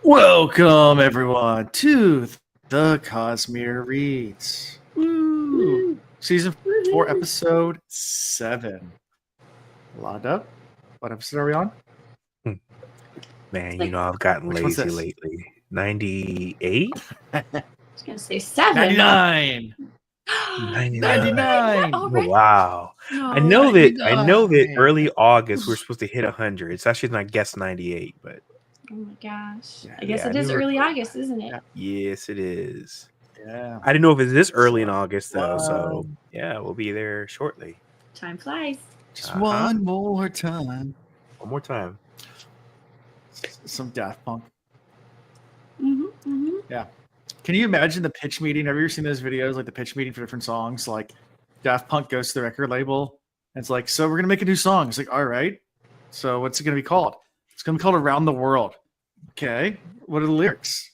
Welcome, everyone, to the Cosmere Reads. Woo. Season 4, episode 7. Londo, what episode are we on? Man, I've gotten lazy lately. 98? I was going to say 7. 99. 99. Oh, wow. No, I know that early August we're supposed to hit 100. It's actually not guess 98, but oh my gosh. I guess it is early August, isn't it? yes, it is. Yeah. I didn't know if it's this early in August though, so yeah, we'll be there shortly. Time flies. Just one more time. One more time. Some Daft Punk. Mm-hmm. Yeah. Can you imagine the pitch meeting? Have you ever seen those videos, like the pitch meeting for different songs? Like Daft Punk goes to the record label and it's like, so we're going to make a new song. It's like, all right. So what's it going to be called? It's going to be called Around the World. Okay. What are the lyrics?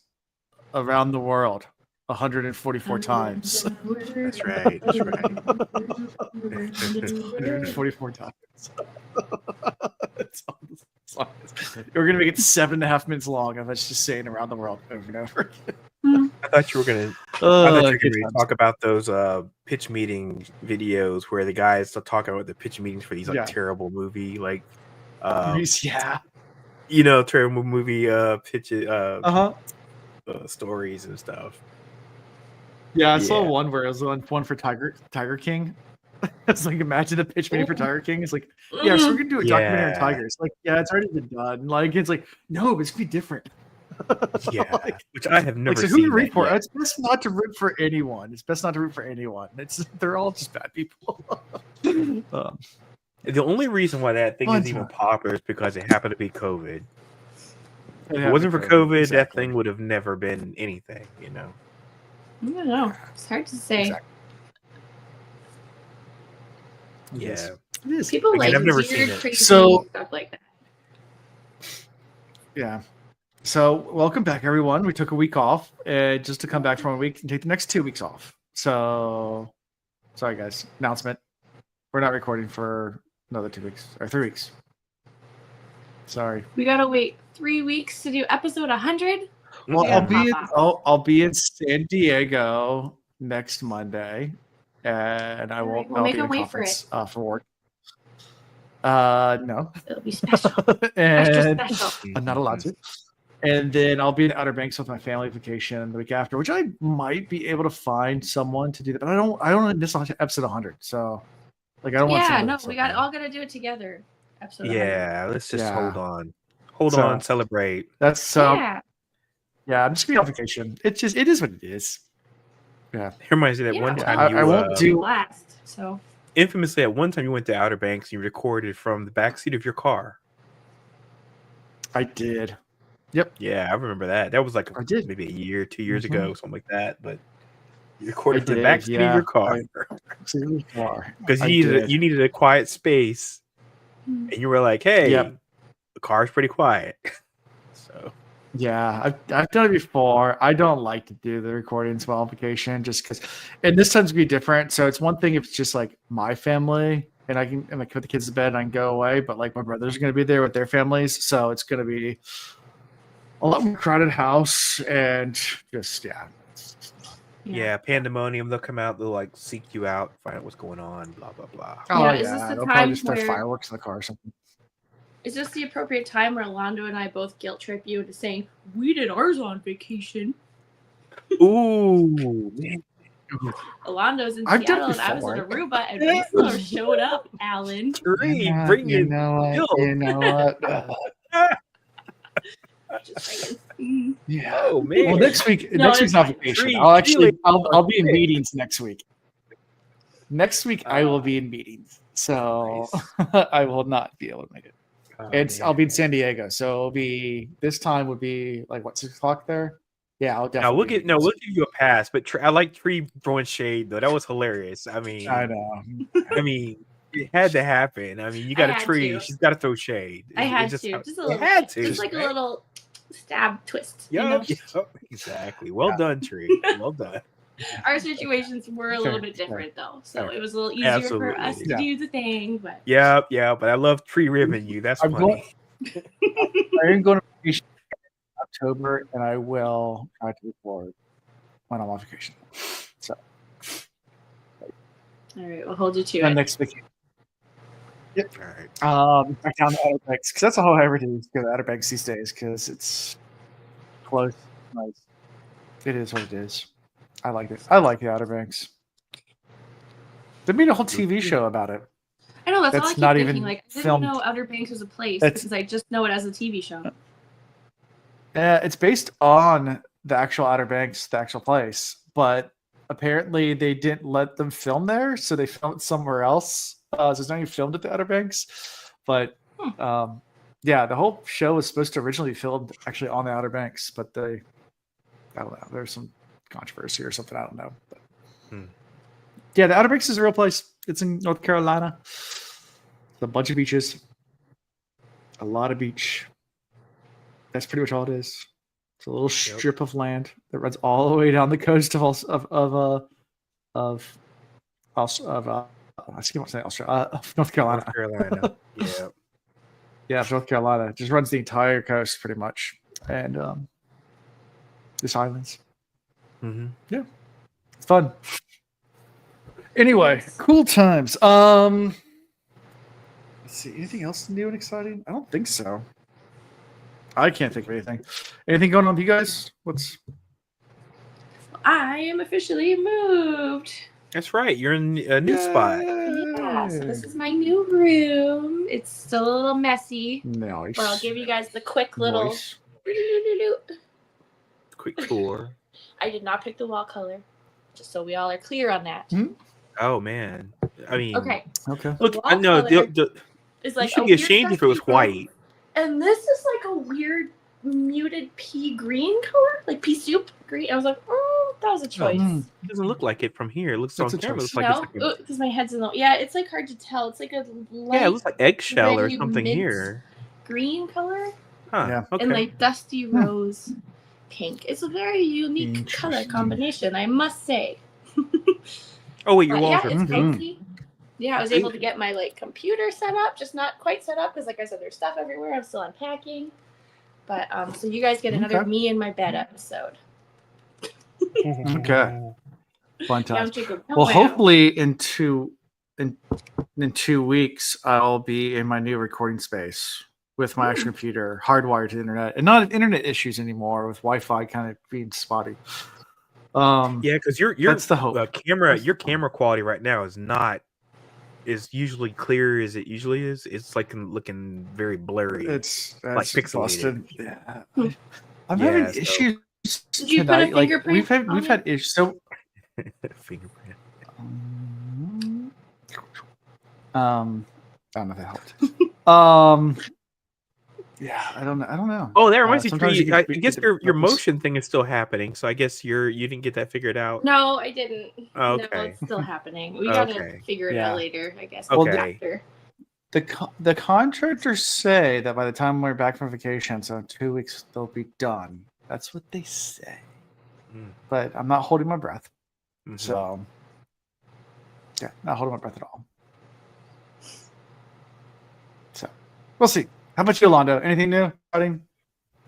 Around the world. 144 times. That's right. 144 times. That's all the song is. We're going to make it 7.5 minutes long of us just saying around the world over and over again. I thought you were going to talk about those pitch meeting videos where the guys talk about the pitch meetings for these terrible movie terrible movie pitches stories and stuff. Yeah, I saw one where it was one for Tiger King. It's like, imagine the pitch meeting for Tiger King. It's like, yeah, so we're gonna do a documentary on tigers. Like, yeah, it's already been done. Like, it's like, no, but it's gonna be different. Yeah, which I have never so seen. Who to root for? It's best not to root for anyone. They're all just bad people. The only reason why that thing is even popular is because it happened to be COVID. If it wasn't for COVID, that thing would have never been anything, I don't know. It's hard to say. Exactly. Yeah. It is. People I've never weird, seen it. crazy So, stuff like that. Yeah. So, welcome back, everyone. We took a week off just to come back from a week and take the next 2 weeks off. So, sorry, guys. Announcement. We're not recording for another 2 weeks or 3 weeks. Sorry. We got to wait 3 weeks to do episode 100. Well, I'll be in San Diego next Monday, and I won't. We'll make them wait for it for work. No. It'll be special. And extra special. I'm not allowed to. And then I'll be in Outer Banks with my family vacation the week after, which I might be able to find someone to do that. But I don't miss episode 100. So, I don't want. Yeah, no, we all got to do it together. Episode 100. Yeah, let's just hold on, celebrate. That's so. Yeah, I'm just gonna be on vacation. It is what it is. Yeah. It reminds me that one time I won't do last. So infamously, at one time you went to Outer Banks and you recorded from the backseat of your car. I did. Yep. Yeah, I remember that. That was like maybe a year, 2 years ago, something like that. But you recorded from the backseat of your car because you needed a quiet space, and you were like, "Hey, the car's pretty quiet." So. Yeah, I've done it before. I don't like to do the recordings while on vacation just because, and this time's gonna be different. So it's one thing if it's just like my family and I can put the kids to bed and I can go away, but like my brothers are gonna be there with their families, so it's gonna be a lot more crowded house and just yeah, pandemonium. They'll come out, they'll like seek you out, find out what's going on, blah blah blah. Oh yeah, they'll probably just throw fireworks in the car or something. Is this the appropriate time where Londo and I both guilt trip you into saying, we did ours on vacation? Ooh. Alondo's in Seattle and I was in Aruba and we still showed up, Alan. Bring it. You know what? Just saying. Yeah. Oh man. Well, next week's not vacation. I'll be in meetings next week. Next week I will be in meetings. So nice. I will not be able to make it. I'll be in San Diego, so this time would be like 6 o'clock there. Yeah, I'll definitely. We'll give you a pass, but I like Tree throwing shade though. That was hilarious. I mean, I know. It had to happen. I mean, you got a Tree. She's got to throw shade. I had to. Just a little. Just like a little stab twist. Yep. Exactly. Well done, Tree. Well done. Our situations were a little bit different though, so it was a little easier for us to do the thing. But yeah, but I love tree ribbon you. That's funny. I am going to. October, and I will try to record when I'm on vacation. So, all right, we'll hold you to the it. next vacation. Yep. All right. Back down the Outer Banks because that's all I ever do is go to the Outer Banks these days because it's close, nice. It is what it is. I like it. I like the Outer Banks. They made a whole TV show about it. I know that's all I keep not thinking. even Like, I didn't filmed. know Outer Banks was a place because I just know it as a TV show. It's based on the actual Outer Banks, the actual place, but apparently they didn't let them film there, so they filmed somewhere else. So it's not even filmed at the Outer Banks, but yeah, the whole show was supposed to originally be filmed actually on the Outer Banks, but I don't know, there's some controversy or something, I don't know. But, yeah, the Outer Banks is a real place. It's in North Carolina. It's a bunch of beaches, a lot of beach. That's pretty much all it is. It's a little strip of land that runs all the way down the coast of I keep on saying Australia, North Carolina. North Carolina. Yeah. Yeah, North Carolina. It just runs the entire coast pretty much, and this islands. Mm-hmm. Yeah, it's fun. Anyway, cool times. Let's see. Anything else new and exciting? I don't think so. I can't think of anything. Anything going on with you guys? I am officially moved. That's right. You're in a new spot. Yeah, so this is my new room. It's still a little messy. Nice. But I'll give you guys the quick little quick tour. I did not pick the wall color, just so we all are clear on that. Mm-hmm. Oh man, I mean, okay. Look, I know it's like you should be ashamed if it was white. And this is like a weird muted pea green color, like pea soup green. I was like, oh, that was a choice. It doesn't look like it from here. It looks on camera. It looks like because my head's in the it's like hard to tell. It's like a light, it looks like eggshell or something here. Green color, huh? Yeah, okay. And like dusty rose pink. It's a very unique color combination, I must say. Oh wait, your walls are it's cozy. Yeah, I was able to get my computer set up, just not quite set up because, like I said, there's stuff everywhere. I'm still unpacking, but so you guys get another me in my bed episode. Okay, fantastic. Well, hopefully in 2 weeks I'll be in my new recording space with my actual computer hardwired to the internet, and not internet issues anymore with Wi-Fi kind of being spotty. Yeah, because that's the hope. Your camera quality right now is usually clear as it usually is. It's like looking very blurry. It's like pixelated. Yeah. I'm having issues. Did you put a fingerprint? We've had issues. So fingerprint. I don't know if that helped. Yeah, I don't know. Oh, that reminds me. I guess your motion thing is still happening. So I guess you didn't get that figured out. No, I didn't. Oh, okay, no, it's still happening. We gotta figure it out later, I guess. Okay. After. The contractors say that by the time we're back from vacation, so in 2 weeks they'll be done. That's what they say. But I'm not holding my breath. So yeah, not holding my breath at all. So we'll see. How about you, Londo? Anything new? It's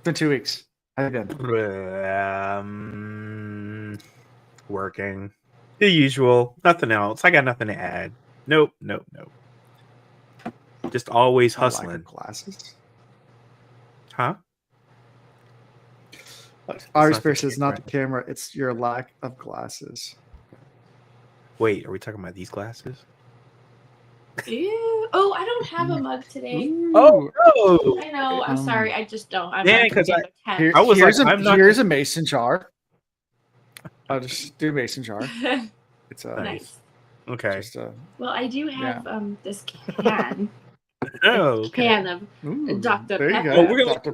been 2 weeks. How have you been? Working. The usual. Nothing else. I got nothing to add. Nope. Just always hustling. Lack of glasses? Huh? Iris Bear says not the camera, it's your lack of glasses. Wait, are we talking about these glasses? Ew. Oh, I don't have a mug today. Oh no! I know. I'm sorry. I just don't. Because here's a mason jar. I'll just do a mason jar. It's nice. Okay. Well, I do have this can. Can of Dr. Pepper. Well,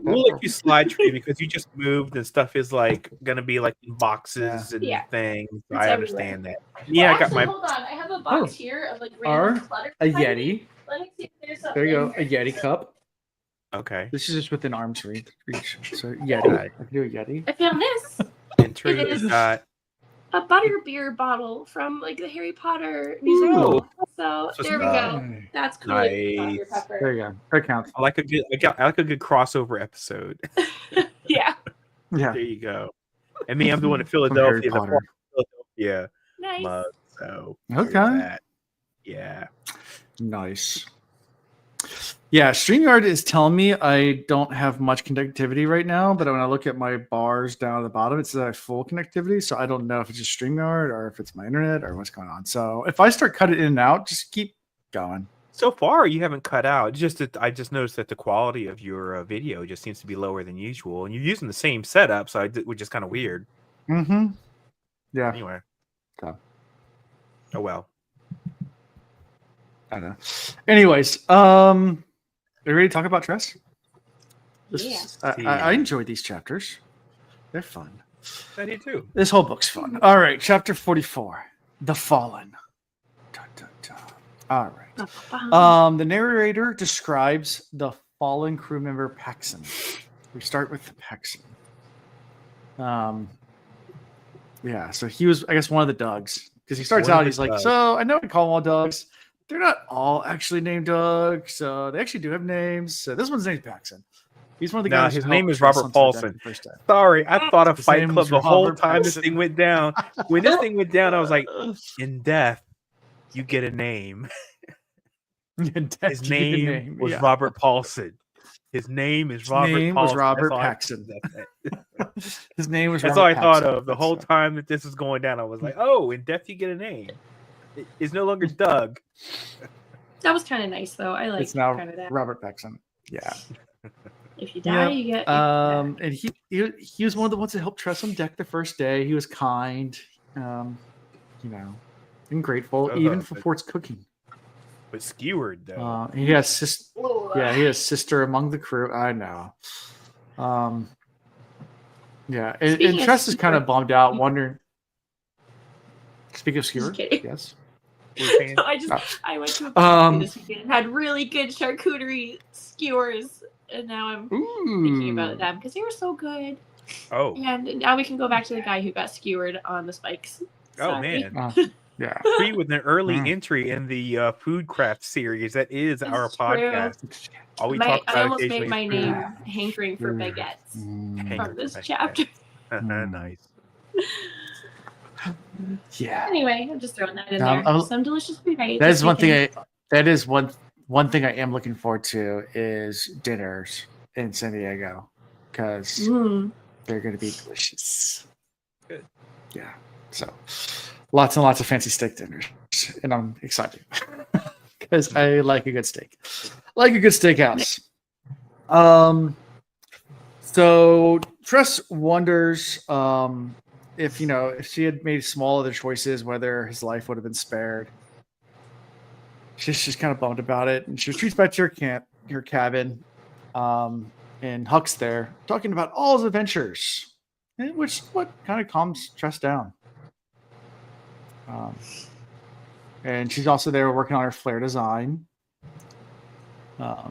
we'll let you slide, Tree, because you just moved and stuff is gonna be in boxes and things. So I understand that. Yeah, I got my. Hold on, I have a box here of random clutter. A Yeti. Let me see if there's something. There you go, a Yeti cup. Okay. This is just within arm's reach. So Yeti, I can do a Yeti. I found this. And Tree got a butterbeer bottle from the Harry Potter musical. So there we go. That's cool. Nice. There you go. That counts. I like a good crossover episode. Yeah. Yeah. There you go. And me, I'm doing a Philadelphia. Philadelphia Nice. mug. So Okay. that. Yeah. Nice. Yeah, StreamYard is telling me I don't have much connectivity right now, but when I look at my bars down at the bottom, it's full connectivity. So I don't know if it's just StreamYard or if it's my internet or what's going on. So if I start cutting in and out, just keep going. So far, you haven't cut out. It's just that I just noticed that the quality of your video just seems to be lower than usual, and you're using the same setup, so which is kind of weird. Mm-hmm. Yeah. Anyway. Okay. Oh well. I don't know. Anyways, are you ready to talk about Tress? Yeah. I enjoyed these chapters. They're fun. I do too. This whole book's fun. All right, chapter 44, The Fallen. Dun, dun, dun. All right. The narrator describes the fallen crew member Paxson. We start with Paxson. Yeah, so he was, I guess, one of the Dougs. Because he starts out, he's like, so I know we call them all Dougs. They're not all actually named Doug, so they actually do have names. So this one's named Paxson. He's one of the guys. His name is Robert Paulson. Sorry, I thought of Fight Club the whole time this thing went down. When this thing went down, I was like, in death, you get a name. His name was Robert Paulson. His name is Robert Paulson. Robert Paxson. His name was That's all I thought of the whole time that this was going down. I was like, oh, in death, you get a name. It's no longer Doug. That was kind of nice, though. I like it's now kind of that. Robert Paxson. Yeah. If you die, you get. And he was one of the ones that helped Tress on deck the first day. He was kind, and grateful, even for Fort's cooking. But skewered though. He has sister among the crew. I know. Yeah, and Tress is kind of bummed out, wondering. Speaking of skewer, yes. No, I went to a party this weekend and had really good charcuterie skewers, and now I'm thinking about them because they were so good. Oh. And now we can go back to the guy who got skewered on the spikes. Sorry. Oh man. Yeah. Free with an early entry in the Food Craft series. That is our podcast. All we talk about I almost made my name hankering for baguettes from this chapter. Nice. Yeah. Anyway, I'm just throwing that in there. Some delicious food. That is one thing. That is one thing I am looking forward to is dinners in San Diego because they're going to be delicious. Good. Yeah. So lots and lots of fancy steak dinners, and I'm excited because I like a good steak, like a good steakhouse. So Tress wonders if she had made small other choices, whether his life would have been spared. She's kind of bummed about it, and she retreats back to her cabin, and Huck's there talking about all his adventures, which what kind of calms Tress down. And she's also there working on her flare design,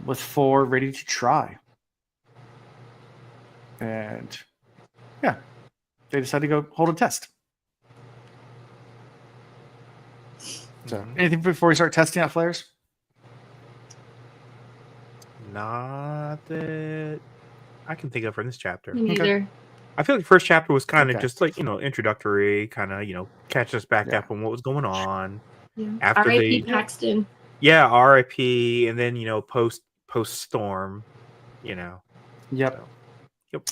with 4 ready to try. And yeah, they decide to go hold a test. So, anything before we start testing out flares? Not that I can think of from this chapter. Me neither. Okay. I feel like the first chapter was kind of just like, introductory, kind of, catch us back up on what was going on. Yeah. After R.I.P. Paxton. Yeah, R.I.P. And then, post storm, Yep. So,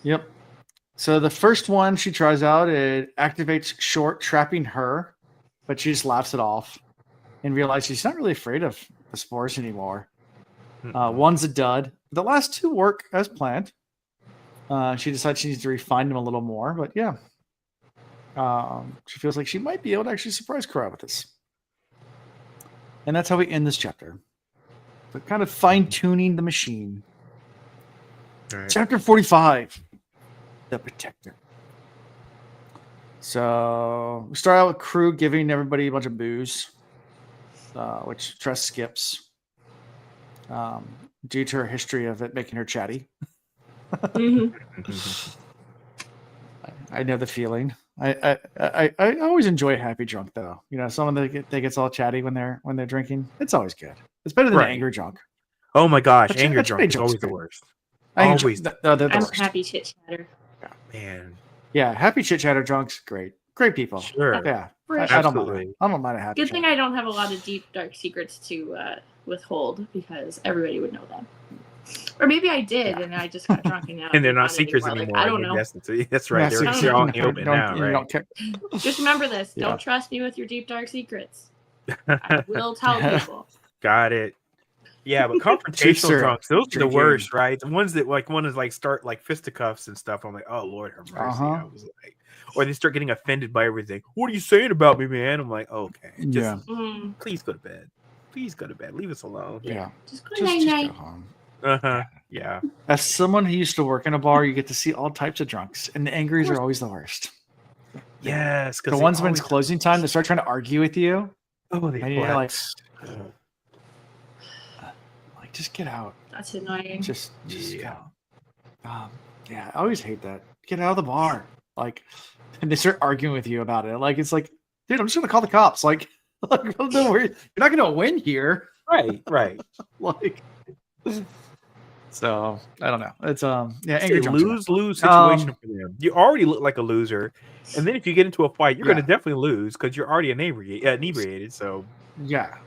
Yep. So the first one she tries out, it activates Short, trapping her, but she just laughs it off and realizes she's not really afraid of the spores anymore. One's a dud. The last 2 work as planned. She decides she needs to refine them a little more, but yeah. She feels like she might be able to actually surprise Kara with this. And that's how we end this chapter. But kind of fine-tuning the machine. Right. Chapter 45. The Protector. So we start out with crew giving everybody a bunch of booze, which Tress skips due to her history of it making her chatty. I know the feeling. I always enjoy a happy drunk though. Someone that gets all chatty when they're drinking. It's always good. It's better than an angry drunk. Oh my gosh, anger drunk is always the worst. Always. I'm happy chit chatter. Yeah. Man. Yeah, happy chit chatter drunks, great people. Sure. Yeah, I don't mind. I don't mind a happy. Good thing I don't have a lot of deep dark secrets to withhold because everybody would know them. Or maybe I did, and I just got drunk and now. And they're not secrets anymore. Like, I don't know. That's right. They're all open now, right? Just remember this. Don't trust me with your deep dark secrets. I will tell people. Got it. Yeah, but confrontational drunks, those are the worst, right? The ones that want to start fisticuffs and stuff. I'm like, oh Lord have mercy. I was like, or they start getting offended by everything. What are you saying about me, man? I'm like, okay, just please go to bed. Please go to bed. Leave us alone. Yeah, just go night. Yeah. As someone who used to work in a bar, you get to see all types of drunks, and the angries are always the worst. Yes, the ones when it's closing time, they start trying to argue with you. Oh, they and you're like, just get out. That's annoying. Just go. Yeah, I always hate that. Get out of the bar. And they start arguing with you about it. It's like, dude, I'm just gonna call the cops. Don't worry. You're not gonna win here. Right. So I don't know. It's angry lose situation for them. You already look like a loser, and then if you get into a fight, you're gonna definitely lose because you're already inebriated. So yeah.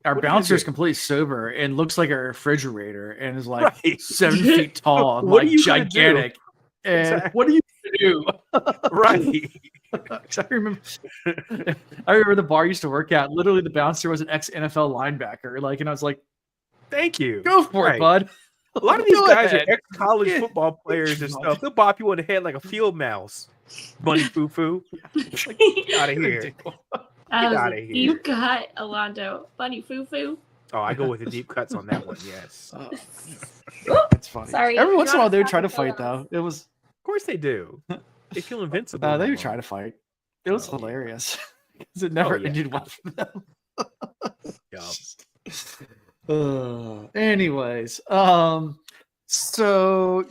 Our bouncer is completely sober and looks like a refrigerator and is 7 feet tall and gigantic. And what are you gonna do? Right. I remember the bar I used to work at. Literally, the bouncer was an ex-NFL linebacker. And I was like, "Thank you, go for it, bud." A lot of these guys are ex-college football players and stuff. They'll bop you on the head like a field mouse. Bunny foo foo. Get out of here. You got Alonzo Bunny foo foo. Oh, I go with the deep cuts on that one. Yes, it's funny. Sorry, every once in a while they would try to fight though. It was, of course they do. They feel invincible. They would try to fight. It was hilarious because it never ended well for them. Anyways, Soleil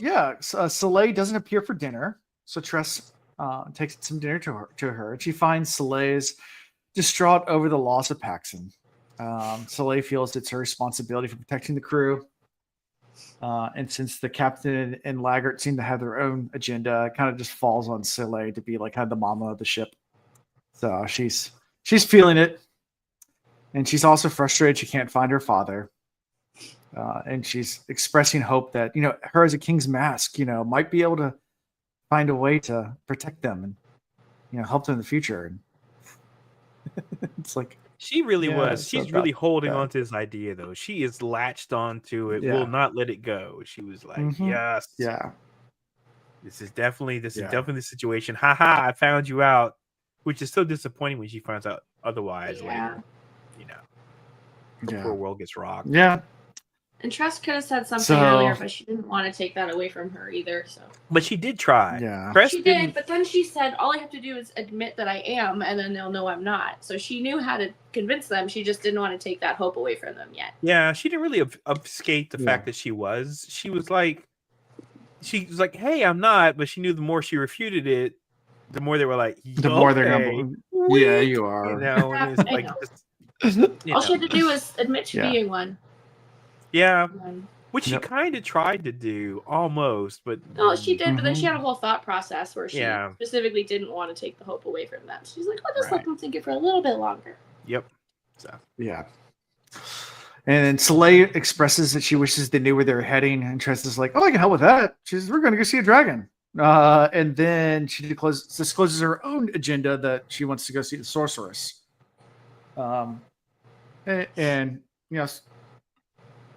doesn't appear for dinner, so Tress takes some dinner to her, and she finds Soleil's distraught over the loss of Paxson. Soleil feels it's her responsibility for protecting the crew. And since the captain and Laggart seem to have their own agenda, it kind of just falls on Soleil to be kind of the mama of the ship. So she's feeling it. And she's also frustrated she can't find her father. And she's expressing hope that, her as a King's Mask, might be able to find a way to protect them and, help them in the future. And it's like, she really was. She's really holding on to this idea, though. She is latched onto it, will not let it go. She was like, yes. Yeah. This is definitely the situation. Ha, I found you out. Which is so disappointing when she finds out otherwise later. The poor world gets rocked. Yeah. And Tress could have said something earlier, but she didn't want to take that away from her either. So, but she did try. Yeah, she did. But then she said, "All I have to do is admit that I am, and then they'll know I'm not." So she knew how to convince them. She just didn't want to take that hope away from them yet. Yeah, she didn't really obfuscate the fact that she was. She was like, "Hey, I'm not." But she knew the more she refuted it, the more they were like, the more they're gonna. Yeah, you are. And it's like, all she had to do was admit to being one. Yeah, which she kind of tried to do almost, but no, she did. But then she had a whole thought process where she specifically didn't want to take the hope away from them. She's like, "I'll just let them think it for a little bit longer." Yep. So yeah. And Soleil expresses that she wishes they knew where they were heading, and Tress is like, "Oh, I can help with that." We're going to go see a dragon. And then she discloses her own agenda that she wants to go see the sorceress.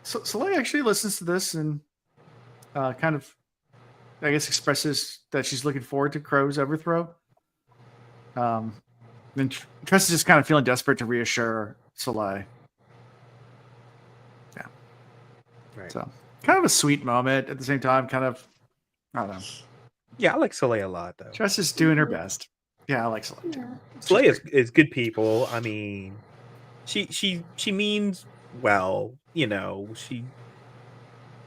So Soleil actually listens to this and kind of, I guess, expresses that she's looking forward to Crow's overthrow. Then Tress is just kind of feeling desperate to reassure Soleil. Yeah. Right. So kind of a sweet moment at the same time. Kind of, I don't know. Yeah, I like Soleil a lot, though. Tress is doing her best. Yeah, I like Soleil too. Soleil is good people. I mean, she means well. She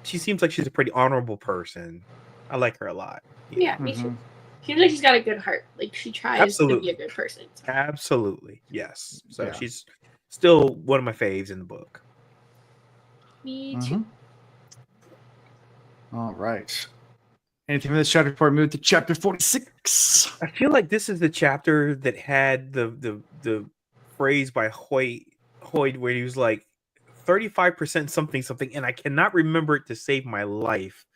seems like she's a pretty honorable person. I like her a lot. Yeah, me too. Seems like she's got a good heart. Like she tries to be a good person. Absolutely, yes. So she's still one of my faves in the book. Me too. All right. anything from this chapter before we move to chapter 46? I feel like this is the chapter that had the phrase by Hoyd where he was like 35% something something, and I cannot remember it to save my life.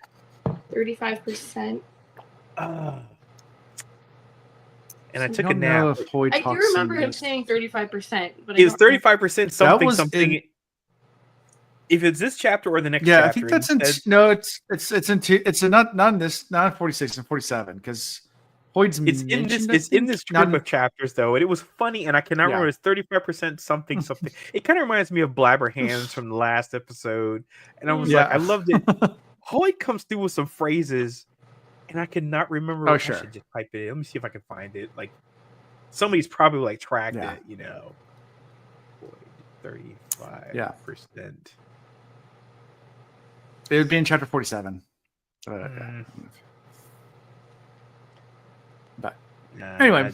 35%. And I took a nap. I do remember him saying 35%, but it was 35% something something. If it's this chapter or the next chapter, I think that's not 46 and 47 because Hoyd's it's in this group of chapters though, and it was funny, and I cannot remember. It's 35% something something. It kind of reminds me of Blabber Hands from the last episode, and I was like, I loved it. Hoyd comes through with some phrases, and I cannot remember. Oh, sure. I should just type it in. Let me see if I can find it. Like somebody's probably like tracked it, you know. 35%. It would be in chapter 47. But anyway.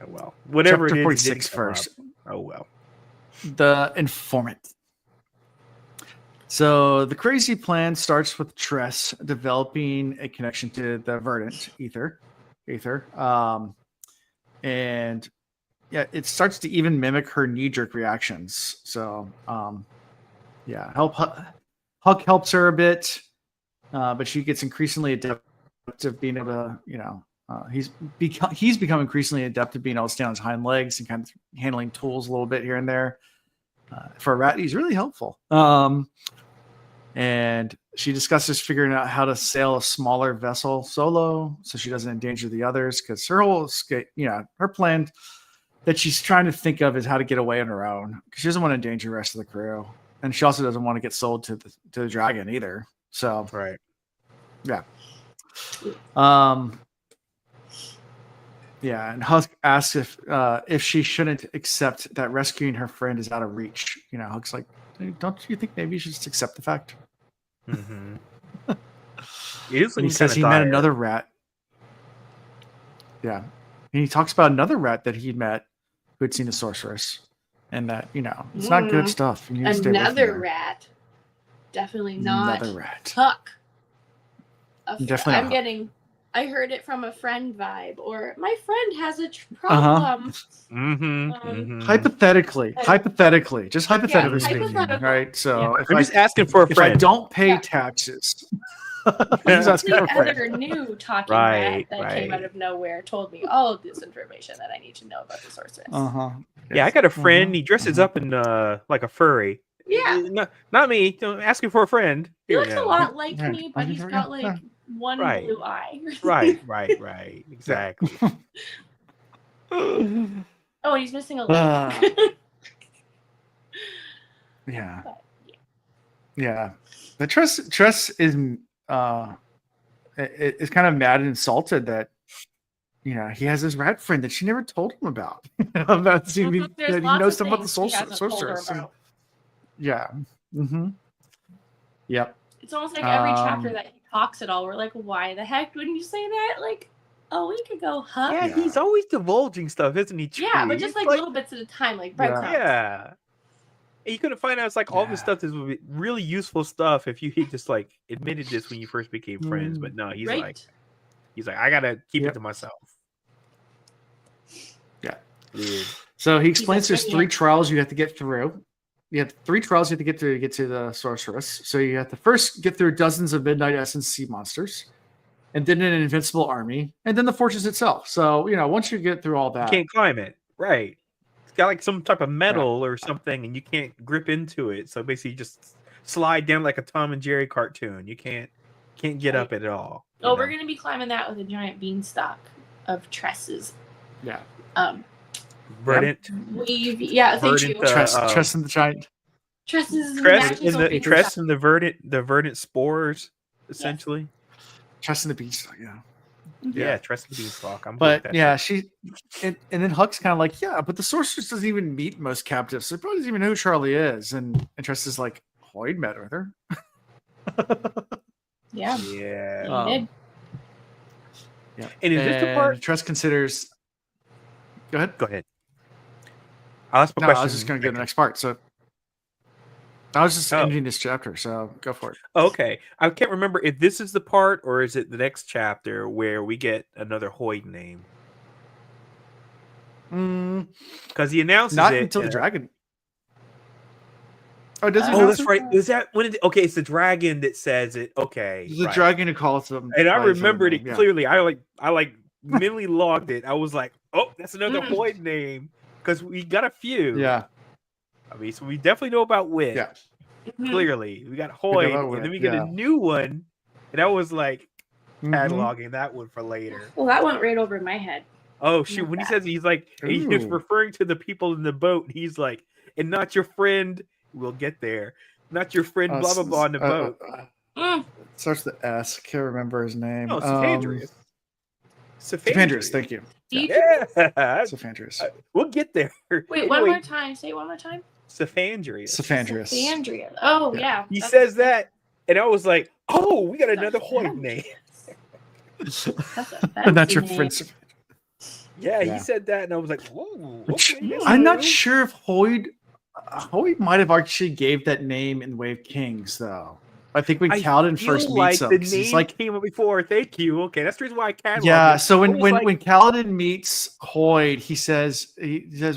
Oh well. Whatever chapter it is. 46 first. Oh well. The informant. So the crazy plan starts with Tress developing a connection to the verdant ether. And it starts to even mimic her knee-jerk reactions. So Huck helps her a bit, but she gets increasingly adept at being able to, he's become increasingly adept at being able to stand on his hind legs and kind of handling tools a little bit here and there. For a rat, he's really helpful. And she discusses figuring out how to sail a smaller vessel solo so she doesn't endanger the others, because her whole her plan that she's trying to think of is how to get away on her own, because she doesn't want to endanger the rest of the crew. And she also doesn't want to get sold to the dragon either. So right. Yeah. And Huck asks if she shouldn't accept that rescuing her friend is out of reach. Huck's like, don't you think maybe you should just accept the fact? Mm-hmm. And he says he met another rat. Yeah. And he talks about another rat that he met who had seen the sorceress. And that, it's not good stuff. You need to stay away from her. Rat. Definitely not another rat. Huck. Definitely I heard it from a friend vibe, or my friend has a problem. Hypothetically, just hypothetically speaking, right? So I'm just asking for a friend. If I don't pay taxes, other new talking rat that came out of nowhere told me all of this information that I need to know about the sorceress. Yeah, I got a friend. He dresses up in like a furry. Yeah, not me. Asking for a friend. He looks a lot like me, but he's got like one blue eye. Right. Exactly. And he's missing a leg. Yeah. The Tress is kind of mad and insulted that he has this rat friend that she never told him about. That he knows something about the sorceress. Yeah. Mm-hmm. Yep. It's almost like every chapter that he talks at all, we're like, why the heck wouldn't you say that? Like a week ago, Huck? Yeah, he's always divulging stuff, isn't he? Yeah, but just like little bits at a time, like breadcrumbs. Yeah. And you couldn't find out it's like all this stuff is really useful stuff if you just like admitted this when you first became friends. But no, he's like, I gotta keep it to myself. Yeah. Weird. So he explains there's 3 trials you have to get through. You have 3 trials you have to get to the sorceress. So you have to first get through dozens of midnight essence sea monsters, and then an invincible army, and then the fortress itself. So once you get through all that, you can't climb it, right? It's got like some type of metal or something, and you can't grip into it. So basically, you just slide down like a Tom and Jerry cartoon. You can't get up it at all. We're gonna be climbing that with a giant beanstalk of tresses. Yeah. Verdant. Thank you. Tress and the giant. Tress in the verdant spores, essentially. Tress in the beanstalk, Tress in the beanstalk. But and then Huck's kind of like, but the sorceress doesn't even meet most captives, so probably doesn't even know who Charlie is. And Tress is like, Hoyd met with her. Yeah. Yeah. He did. Yeah. And is this the part Tress considers? Go ahead. I'll ask my question. I was just going to get the next part. So, I was just ending this chapter, so go for it. Okay. I can't remember if this is the part or is it the next chapter where we get another Hoyd name. Because he announces not it. Not until the dragon. Oh, does he? That's right. Is that when? Okay, it's the dragon that says it. Okay, the dragon who calls him. And I remembered it clearly. I mentally logged it. I was like, oh, that's another Hoyd name because we got a few. Yeah. I mean, so we definitely know about Wit. Yeah. Clearly, we got Hoyd, and then we get a new one, and I was like cataloging that one for later. Well, that went right over my head. Oh shoot! When he says he's referring to the people in the boat, he's like, and not your friend. We'll get there. Not your friend, blah blah blah, on the boat. Starts with the S. Can't remember his name. Oh, Cephadrius. Cephadrius. Thank you. Yeah, Cephadrius. We'll get there. Wait, one more time. Say it one more time. Cephadrius. Cephadrius. Oh yeah. He says that, and I was like, "Oh, we got another Hoyd name." That's your friend. Yeah, he said that, and I was like, "Whoa." Okay, I'm not sure if Hoyd might have actually gave that name in Wave Kings, though. I think when Kaladin first meets him, the name came up before. Thank you. Okay, that's the reason why I cataloged. Yeah. So when Kaladin meets Hoyd, he says,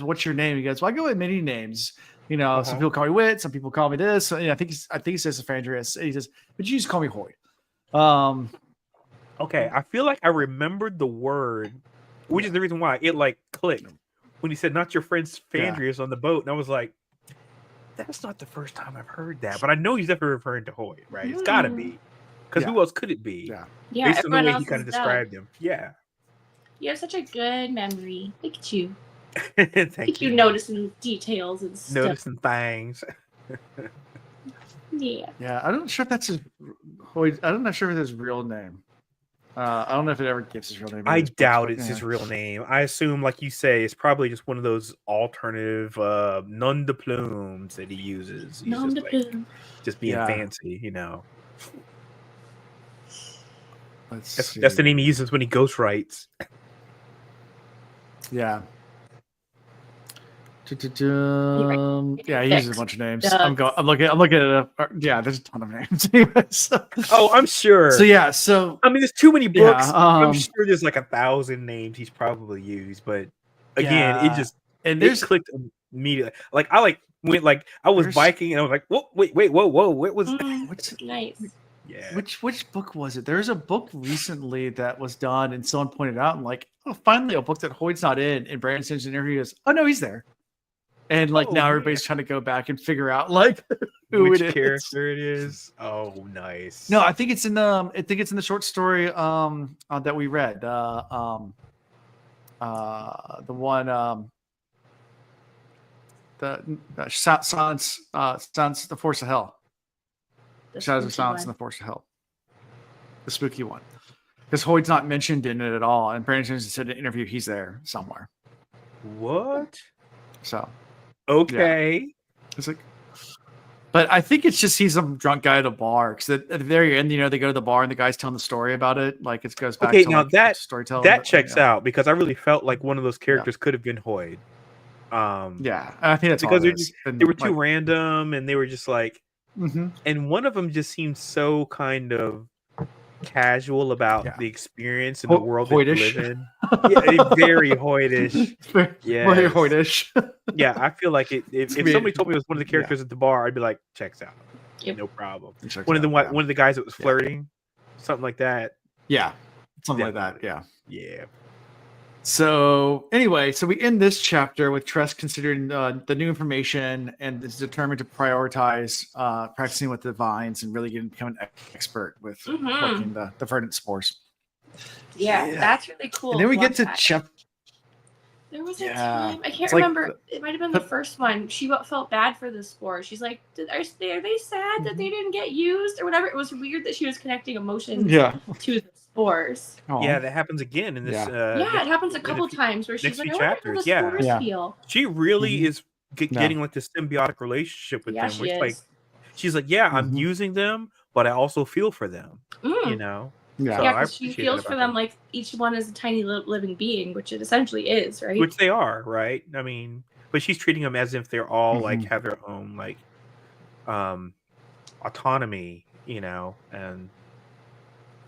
"What's your name?" He goes, "Well, I go with many names. You know, some people call me Wit, some people call me this. So, I think he says Cephadrius. He says, but you just call me Hoyd." Okay, I feel like I remembered the word, which is the reason why it like clicked when he said, "Not your friend Cephadrius" on the boat, and I was like, that's not the first time I've heard that, but I know he's definitely referring to Hoyd, right? It's got to be, because who else could it be? Yeah. Based on the way he kind of described him. Yeah. You have such a good memory. Look at you. Thank you. Noticing details and stuff. Noticing things. Yeah. Yeah, I'm not sure if that's his Hoyd. I'm not sure if it's his real name. I don't know if it ever gives his real name. I doubt it's his real name. I assume, like you say, it's probably just one of those alternative nom de plumes that he uses. He's nom de plume. Just being fancy, you know. That's the name he uses when he ghostwrites. Yeah. Yeah, he uses a bunch of names. I'm looking at it. Yeah, there's a ton of names. Oh, I'm sure. So I mean, there's too many books. I'm sure there's like 1,000 names he's probably used, but again, it clicked immediately. Like I was biking and I was like, whoa, wait, whoa, what was what's nice? Yeah. Which book was it? There's a book recently that was done, and someone pointed out, and like, oh, finally a book that Hoyd's not in. And Brandon sends an interview. Goes, oh no, he's there. And like now everybody's trying to go back and figure out like which character it is. Oh, nice. No, I think it's in the short story that we read. The one the Silence, the Force of Hell. The Shadows of Silence and the Force of Hell. The spooky one. Because Hoyd's not mentioned in it at all, and Brandon said in an interview he's there somewhere. What? So okay. Yeah. It's like, but I think it's just he's some drunk guy at a bar. Because at the very end, they go to the bar and the guy's telling the story about it. Like it goes back to now like, that storytelling. That checks out because I really felt like one of those characters could have been Hoyd. Yeah, I think that's because they were too random and they were just like, and one of them just seemed so kind of casual about the experience in the world that they live in. Yeah, very Hoydish. Very Hoydish. Yeah, I feel like if somebody told me it was one of the characters at the bar, I'd be like, checks out. Yep. No problem. One of the guys that was flirting, something like that. Yeah, something like that. Yeah. Yeah. So anyway, we end this chapter with Tress considering the new information and is determined to prioritize practicing with the vines and really become an expert with working the verdant spores. Yeah, that's really cool. And then we get to chapter. There was a time I can't remember. It might have been the first one. She felt bad for the spore. She's like, "Are they sad that they didn't get used or whatever?" It was weird that she was connecting emotions to the spores. Yeah, that happens again in this. It happens a couple times where she's like, "I wonder how the spores feel." She really is getting like this symbiotic relationship with them. Which like, she's like, "Yeah, I'm using them, but I also feel for them." You know. Yeah, so she feels for them like each one is a tiny living being, which it essentially is, right? Which they are, right? I mean, but she's treating them as if they're all like have their own like autonomy, and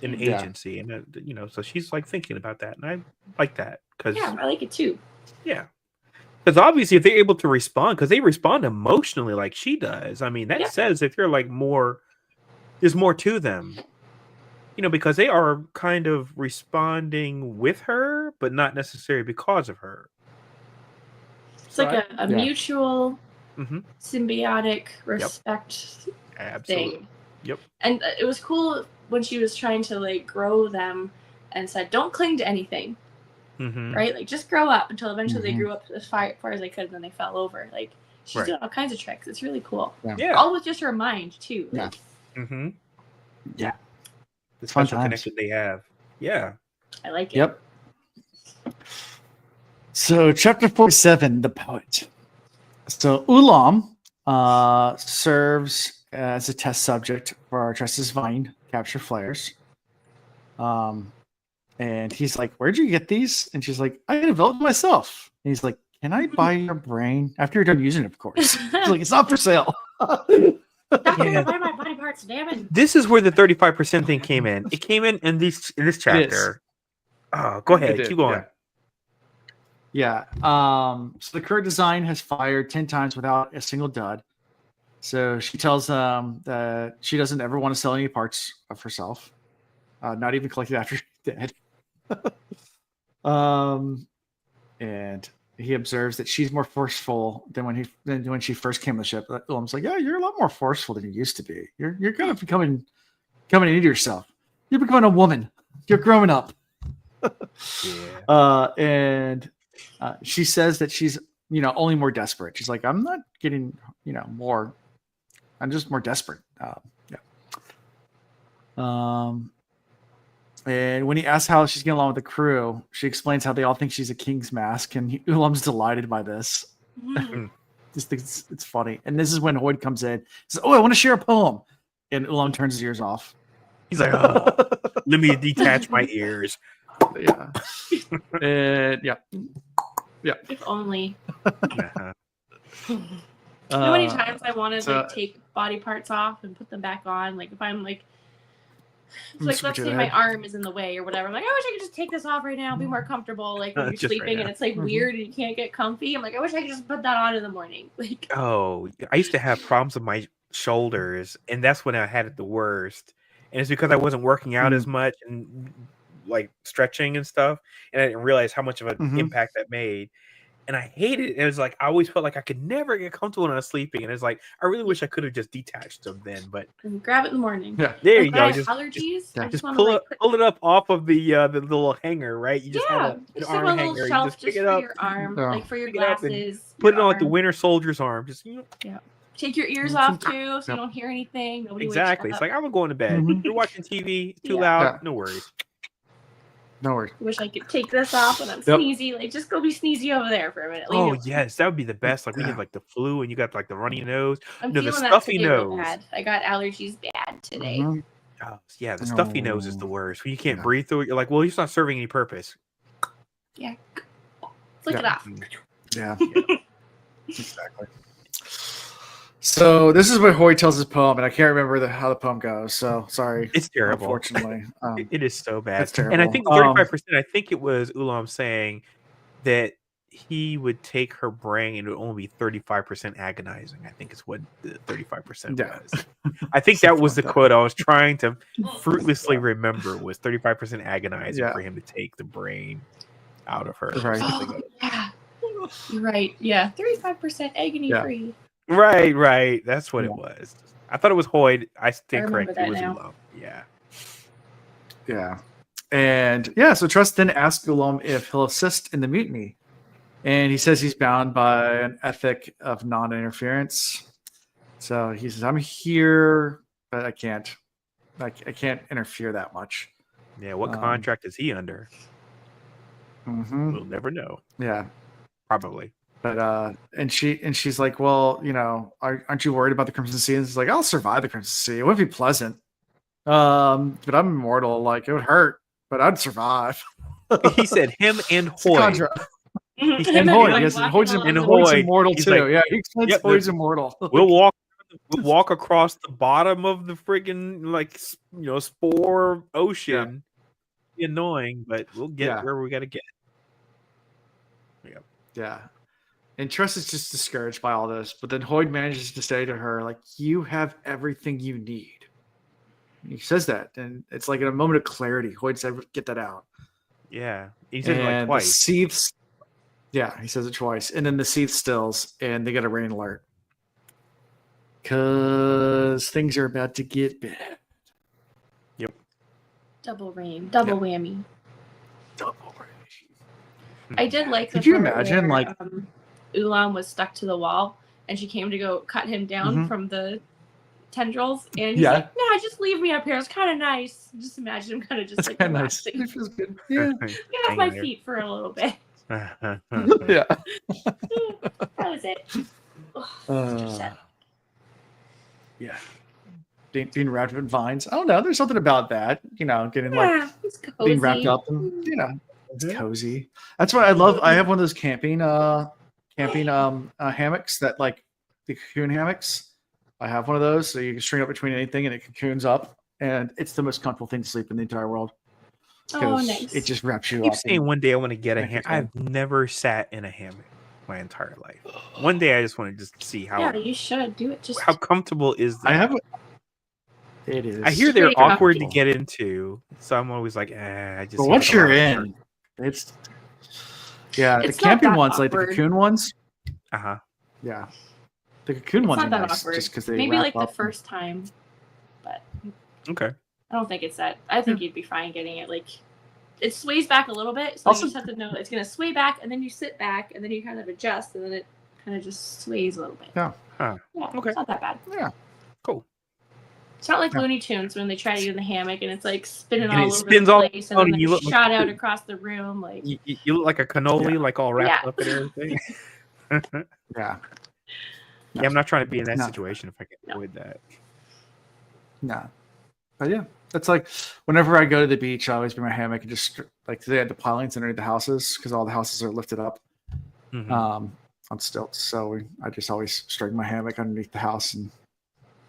an agency, and so she's like thinking about that, and I like that because I like it too. Yeah, because obviously if they're able to respond, because they respond emotionally like she does, I mean that says if they're like there's more to them, because they are kind of responding with her, but not necessarily because of her. It's like a mutual symbiotic respect thing. Yep. And it was cool when she was trying to like grow them and said, don't cling to anything. Right? Like just grow up until eventually they grew up as far as they could and then they fell over. Like she's doing all kinds of tricks. It's really cool. Yeah. All with just her mind too. Yeah. Like, yeah. The special connection they have. Yeah. I like it. Yep. So chapter 47, The Poet. So Ulam serves as a test subject for Tress's Vine capture flares. And he's like, where'd you get these? And she's like, I developed myself. And he's like, can I buy your brain? After you're done using it, of course. She's like, it's not for sale. Stop buy my body parts, damn it. This is where the 35% thing came in. It came in this chapter. Oh, go ahead. Keep going. Yeah. So the current design has fired 10 times without a single dud. So she tells them that she doesn't ever want to sell any parts of herself, not even collected after she's dead. And he observes that she's more forceful than when she first came to the ship. Ulam's like, yeah, you're a lot more forceful than you used to be. You're kind of coming into yourself. You're becoming a woman. You're growing up. And she says that she's only more desperate. She's like, I'm not getting more. I'm just more desperate. And when he asks how she's getting along with the crew, she explains how they all think she's a king's mask, and Ulam's delighted by this. Just thinks it's funny. And this is when Hoyd comes in. He says, "Oh, I want to share a poem," and Ulam turns his ears off. He's like, "Oh, let me detach my ears." Yeah. And yeah. If only. How many times I want to take body parts off and put them back on? Like if I'm like. It's like, let's say my arm is in the way or whatever. I'm like, I wish I could just take this off right now, be more comfortable. Like when you're sleeping and it's like weird and you can't get comfy. I'm like, I wish I could just put that on in the morning. Like, oh, I used to have problems with my shoulders, and that's when I had it the worst. And it's because I wasn't working out as much and like stretching and stuff, and I didn't realize how much of an impact that made. And I hated it. It was like I always felt like I could never get comfortable when I was sleeping. And it's like I really wish I could have just detached them then. But grab it in the morning. Yeah, there you go. Just allergies. Just pull it up off of the little hanger, right? You just have an arm hanger. You just pick it up for your arm, like for your glasses. Put it on like the Winter Soldier's arm. Just take your ears off too, so you don't hear anything. Nobody exactly. It's like I'm going to bed. You're watching TV. It's too loud. No worries. No worries. Wish I could take this off when I'm sneezy. Like, just go be sneezy over there for a minute. Oh, yes. That would be the best. Like, we get, like, the flu and you got, like, the runny nose. I'm the feeling stuffy that nose. Bad. I got allergies bad today. Oh, yeah, the stuffy nose is the worst. When you can't breathe through it, you're like, well, it's not serving any purpose. Yeah. Flick it off. Yeah. Exactly. So this is what Hoy tells his poem, and I can't remember how the poem goes. So sorry, it's terrible. Unfortunately, it is so bad. It's terrible. And I think 35%. I think it was Ulam saying that he would take her brain and it would only be 35% agonizing. I think is what the 35% was. I think that was the quote I was trying to fruitlessly remember was 35% agonizing for him to take the brain out of her. Right. Oh, yeah. You're right. Yeah, 35% agony free. Right. That's what it was. I thought it was Hoyd. I think correct. It was Ulam. Yeah. And so Tress then asks Ulam if he'll assist in the mutiny. And he says he's bound by an ethic of non-interference. So he says, I'm here, but I can't interfere that much. Yeah, what contract is he under? We'll never know. Yeah. Probably. But and she's like, well, aren't you worried about the Crimson Sea? And he's like, I'll survive the Crimson Sea. It wouldn't be pleasant. But I'm immortal. Like it would hurt, but I'd survive. He said him and Hoyd. And Hoyd, Hoyd's immortal too. Yeah, he explains Hoyd's immortal. We'll walk walk across the bottom of the friggin' spore ocean. Yeah. Annoying, but we'll get where we got to get. Yeah. And Tress is just discouraged by all this, but then Hoyd manages to say to her, like, you have everything you need. He says that, and it's like in a moment of clarity. Hoyd said, get that out. Yeah. He said it like twice. The seeths, he says it twice. And then the seeth stills, and they get a rain alert. Because things are about to get bad. Yep. Double rain. Double whammy. Double rain. I did like the Could you imagine, where, Ulan was stuck to the wall, and she came to go cut him down from the tendrils, and he's like, "No, just leave me up here. It's kind of nice." Just imagine him kind of just like relaxing. Nice. It feels good. Yeah, get off my feet for a little bit. Yeah, that was it. Yeah, being wrapped in vines. I don't know. There's something about that. Getting being wrapped up, and it's cozy. That's what I love. I have one of those camping hammocks that like the cocoon hammocks. I have one of those, so you can string up between anything and it cocoons up, and it's the most comfortable thing to sleep in the entire world. Oh, nice! It just wraps you up. I keep saying one day I want to get a hammock. I've never sat in a hammock my entire life. One day I just want to just see how. Yeah, you should do it. Just how comfortable is that? I have. It is. I hear they're awkward to get into, so I'm always like, I just. But once you're in, it's. Yeah, the camping ones, like the cocoon ones. Yeah, the cocoon ones are nice, just because they maybe like up the first time, but okay. I don't think it's that. I think you'd be fine getting it. Like, it sways back a little bit, so you just have to know it's gonna sway back, and then you sit back, and then you kind of adjust, and then it kind of just sways a little bit. Yeah. Okay. It's not that bad. Yeah. Cool. It's not like Looney Tunes when they try to get in the hammock and it's like spinning all over the place, and then you look shot out across the room. Like you look like a cannoli, like all wrapped up and everything. Yeah, I'm not trying to be in that situation if I can avoid that. No, but yeah, that's like whenever I go to the beach, I always bring my hammock and just like they had the pilings underneath the houses because all the houses are lifted up on stilts. So I just always string my hammock underneath the house and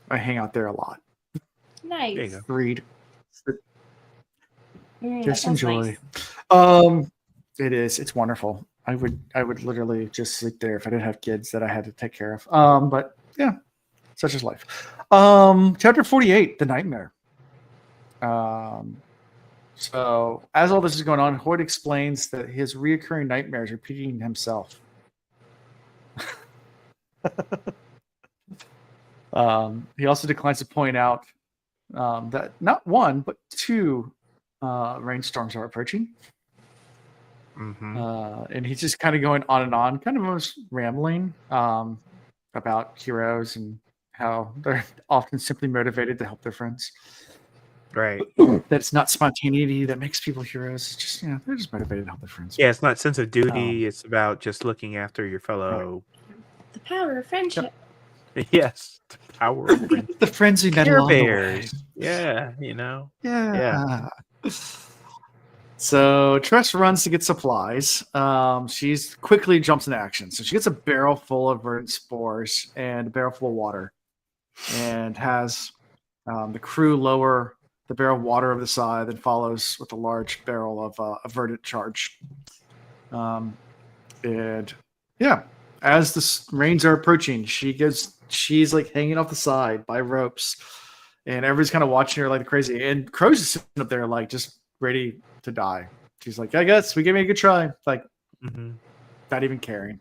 I hang out there a lot. Nice. There you go. Read. Just enjoy. Nice. It is. It's wonderful. I would literally just sleep there if I didn't have kids that I had to take care of. But yeah, such is life. Chapter 48, The Nightmare. So as all this is going on, Hoyd explains that his reoccurring nightmares are repeating himself. He also declines to point out that not one, but two rainstorms are approaching. And he's just kind of going on and on, kind of almost rambling about heroes and how they're often simply motivated to help their friends. Right. That it's not spontaneity that makes people heroes. It's just, they're just motivated to help their friends. Yeah, it's not sense of duty. It's about just looking after your fellow. The power of friendship. Yes. The power of friendship. The friends we met along the way. Yeah, Yeah. So Tress runs to get supplies. She's quickly jumps into action. So she gets a barrel full of verdant spores and a barrel full of water, and has the crew lower the barrel of water over the side, then follows with a large barrel of a verdant charge. And yeah, as the rains are approaching, she's like hanging off the side by ropes, and everybody's kind of watching her like crazy. And Crow's just sitting up there like just ready to die. She's like, I guess we gave me a good try. Like, not even caring.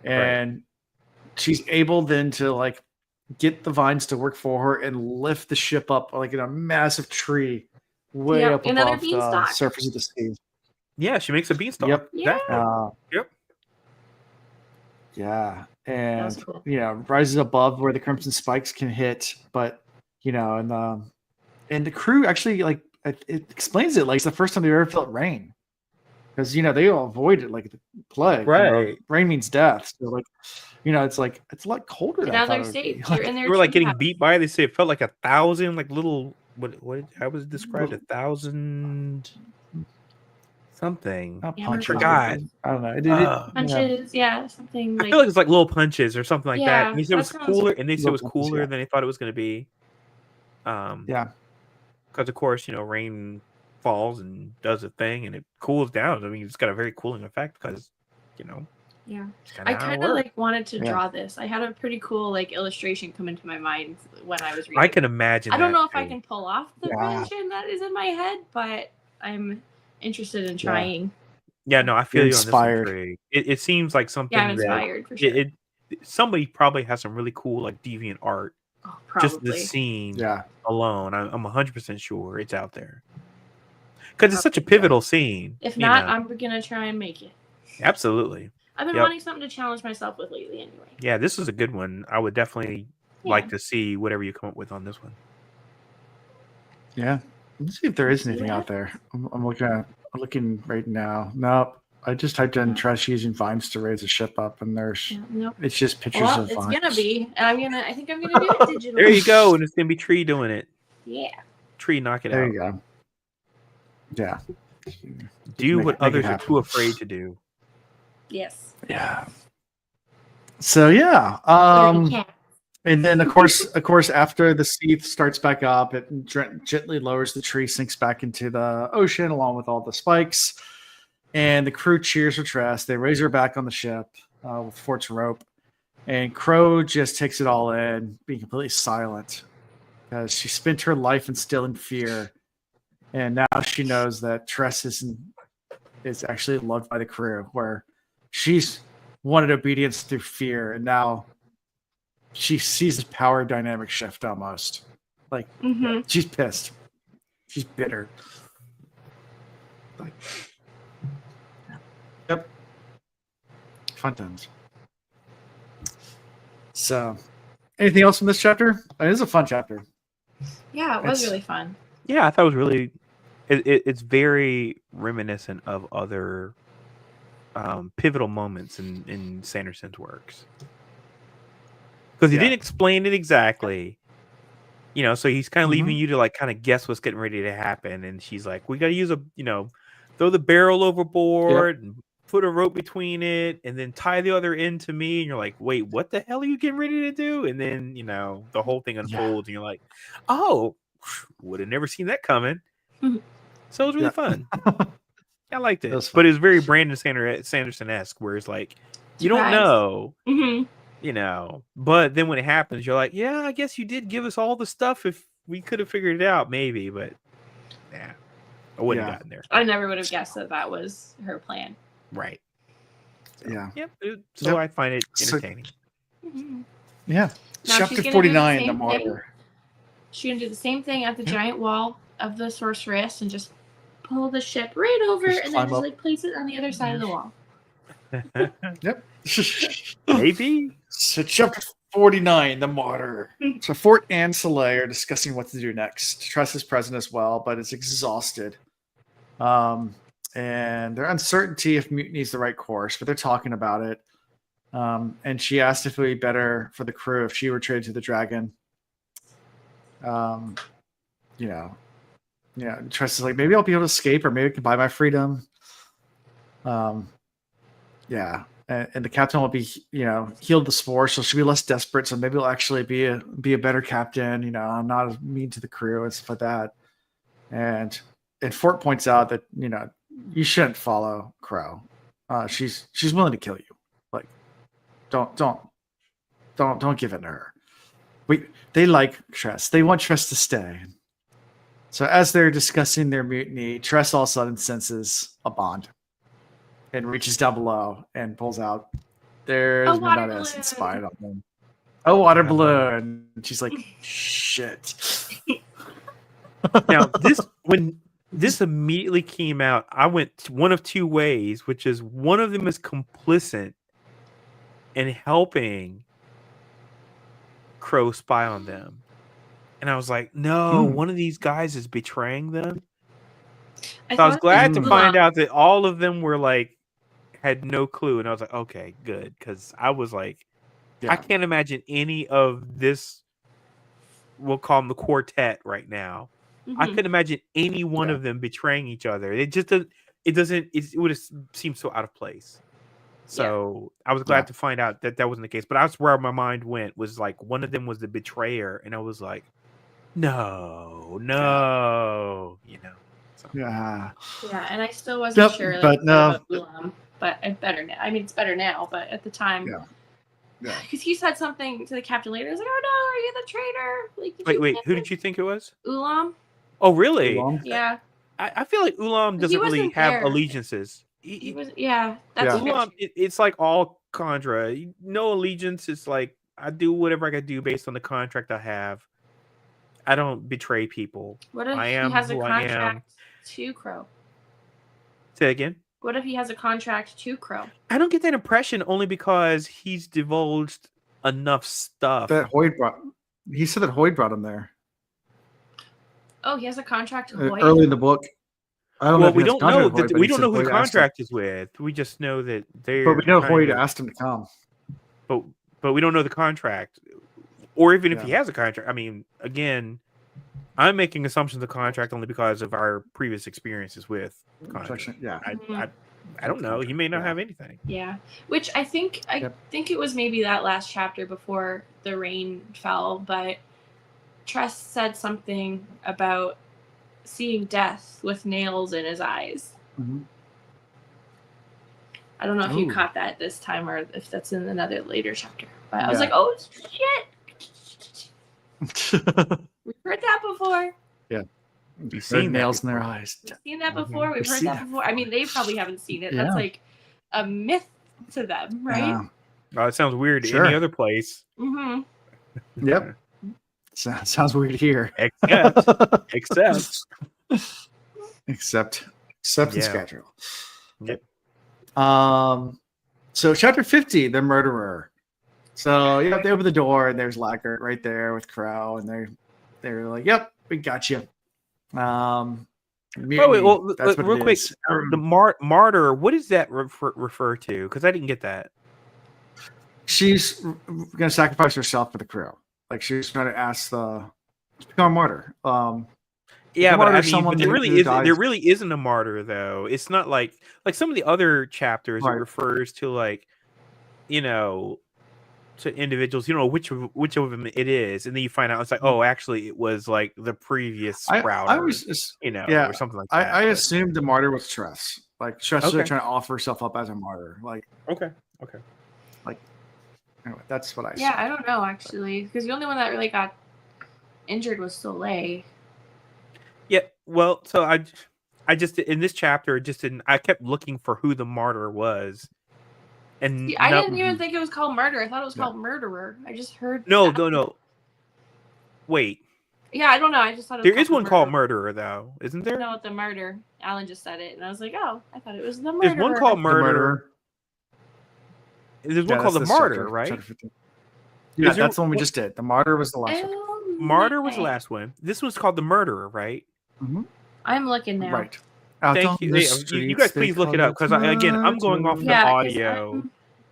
And she's able then to like get the vines to work for her and lift the ship up like in a massive tree way up above the surface of the sea. Yeah, she makes a beanstalk. Yep. Yeah. Yeah. And Cool. Rises above where the crimson spikes can hit, but and the crew actually like it explains it like it's the first time they ever felt rain, because they all avoid it like the plague. Right. Rain means death. So like it's like it's a lot colder. In other states, you're in there. You were like getting beat by. They say it felt like 1,000 like little what I was described 1,000. something. Not punches. God, I don't know. Punches, something. I feel like it's like little punches or something like that. And they said it was cooler, than they thought it was going to be. Yeah. Because of course, rain falls and does a thing, and it cools down. I mean, it's got a very cooling effect because, Yeah, I kind of wanted to draw this. I had a pretty cool illustration come into my mind when I was reading. I can imagine. I don't know if I can pull off the version that is in my head, but I'm interested in trying. Yeah, no, I feel You're inspired. You on this. It seems like something. Yeah, I'm inspired for sure. Somebody probably has some really cool deviant art. Oh, probably. Just the scene alone, I'm 100% sure it's out there because it's such a pivotal scene. If not, I'm gonna try and make it. Absolutely. I've been wanting something to challenge myself with lately, anyway. Yeah, this is a good one. I would definitely like to see whatever you come up with on this one. Yeah, let's see if there is anything out there. I'm looking right now. Nope. I just typed in Tress using vines to raise a ship up, and there's it's just pictures of vines. It's gonna be. I think I'm gonna do it digital. There you go, and it's gonna be Tree doing it. Yeah. Tree, knock it out. There you go. Yeah. Do what others are too afraid to do. Yes. Yeah. So and then of course after the seeth starts back up, it gently lowers the tree, sinks back into the ocean along with all the spikes, and the crew cheers for Tress. They raise her back on the ship with Fort's rope, and Crow just takes it all in, being completely silent because she spent her life instilling fear, and now she knows that Tress is actually loved by the crew, where she's wanted obedience through fear, and now she sees the power dynamic shift almost. She's pissed. She's bitter. Yep. Fun times. So, anything else from this chapter? It is a fun chapter. Yeah, it was really fun. Yeah, I thought it was really... It's very reminiscent of other pivotal moments in Sanderson's works. Because he didn't explain it exactly. So he's kind of leaving you to kind of guess what's getting ready to happen. And she's like, we got to use throw the barrel overboard and put a rope between it and then tie the other end to me. And you're like, wait, what the hell are you getting ready to do? And then, the whole thing unfolds and you're like, oh, would have never seen that coming. So it was really fun. I liked it. But it was very Brandon Sanderson-esque, where it's like, you don't know. But then when it happens, you're like, yeah, I guess you did give us all the stuff if we could have figured it out, maybe, but I wouldn't have gotten there. I never would have guessed that was her plan. Right. So, So I find it entertaining. Yeah. Now Chapter 49, the martyr. She's going to do the same thing at the giant wall of the sorceress and just pull the ship right over and then just place it on the other side of the wall. Yep. Maybe. So chapter 49, the martyr. So Fort and Soleil are discussing what to do next. Tress is present as well, but is exhausted. And their uncertainty if mutiny is the right course, but they're talking about it. And she asked if it would be better for the crew if she were traded to the dragon. Tress is like, maybe I'll be able to escape, or maybe I can buy my freedom. And the captain will be, healed the spore, so she'll be less desperate. So maybe it'll actually be a better captain. I'm not as mean to the crew and stuff like that. And Fort points out that you shouldn't follow Crow. She's willing to kill you. Like, don't give in to her. They like Tress. They want Tress to stay. So as they're discussing their mutiny, Tress all of a sudden senses a bond and reaches down below and pulls out. There's Midnight and spied on them. A water balloon. And she's like, shit. Now, when this immediately came out, I went one of two ways, which is one of them is complicit in helping Crow spy on them. And I was like, no, one of these guys is betraying them. So I was glad to find out that all of them were had no clue. And I was like, okay, good. Because I was like, I can't imagine any of this, we'll call them the quartet right now. I couldn't imagine any one of them betraying each other. It just it would have seemed so out of place. So I was glad to find out that wasn't the case. But that's where my mind went, was like one of them was the betrayer, and I was like, no, So. Yeah, and I still wasn't sure, like, about Ulam, but it's better now. I mean, it's better now, but at the time, because he said something to the captain later. I was like, oh no, are you the traitor? Like, wait, who did you think it was? Ulam. Oh, really? Ulam? Yeah. I feel like Ulam doesn't really have allegiances. He was, that's Ulam. It's like all Contra. No allegiance. It's like I do whatever I can do based on the contract I have. I don't betray people. What if he has a contract to Crow? Say again. What if he has a contract to Crow? I don't get that impression, only because he's divulged enough stuff. He said that Hoyd brought him there. Oh, he has a contract to Hoyd? Early in the book. We don't know who the contract is with. We just know that they're. But we know Hoyd asked him to come. But we don't know the contract, or even if he has a contract. I mean, again, I'm making assumptions of contract only because of our previous experiences with contract. I don't know. He may not have anything. Yeah, which I think it was maybe that last chapter before the rain fell, but Tress said something about seeing death with nails in his eyes. Mm-hmm. I don't know if you caught that this time or if that's in another later chapter. But I was like, oh shit. We've heard that before. Yeah. We've seen nails in their eyes. We've seen that before. We've heard that before. I mean, they probably haven't seen it. That's like a myth to them, right? Yeah. Oh, it sounds weird any other place. Mm-hmm. Yep. Sounds weird here. Except in schedule. Yep. So chapter 50, the murderer. So they open the door and there's Laggard right there with Crow, and they're like, "Yep, we got you." Real quick, the martyr. What does that refer to? Because I didn't get that. She's gonna sacrifice herself for the crew. Like she's trying to ask to become a martyr. But there really isn't a martyr though. It's not like some of the other chapters. Right. It refers to to individuals. You know which of them it is, and then you find out it's like, oh, actually, it was like the previous Sprouter. I was, or something like that. I assumed the martyr was Tress. Like Tress was trying to offer herself up as a martyr. Like okay. Like anyway, that's what I. Yeah, I don't know actually, because the only one that really got injured was Soleil. Yeah, well, so I just in this chapter I kept looking for who the martyr was, and I didn't even think it was called murder. I thought it was called murderer. I just heard. No. Wait. Yeah, I don't know. I just thought there is one called murderer though, isn't there? No, the murder. Alan just said it, and I was like, oh, I thought it was the murderer. There's one called murderer. There's one called the martyr, right? Yeah, that's the one we just did. The martyr was the last one. Martyr was the last one. This one's called the murderer, right? Mm-hmm. I'm looking now. Right. Thank you. You guys please look it up, because I'm going off the audio.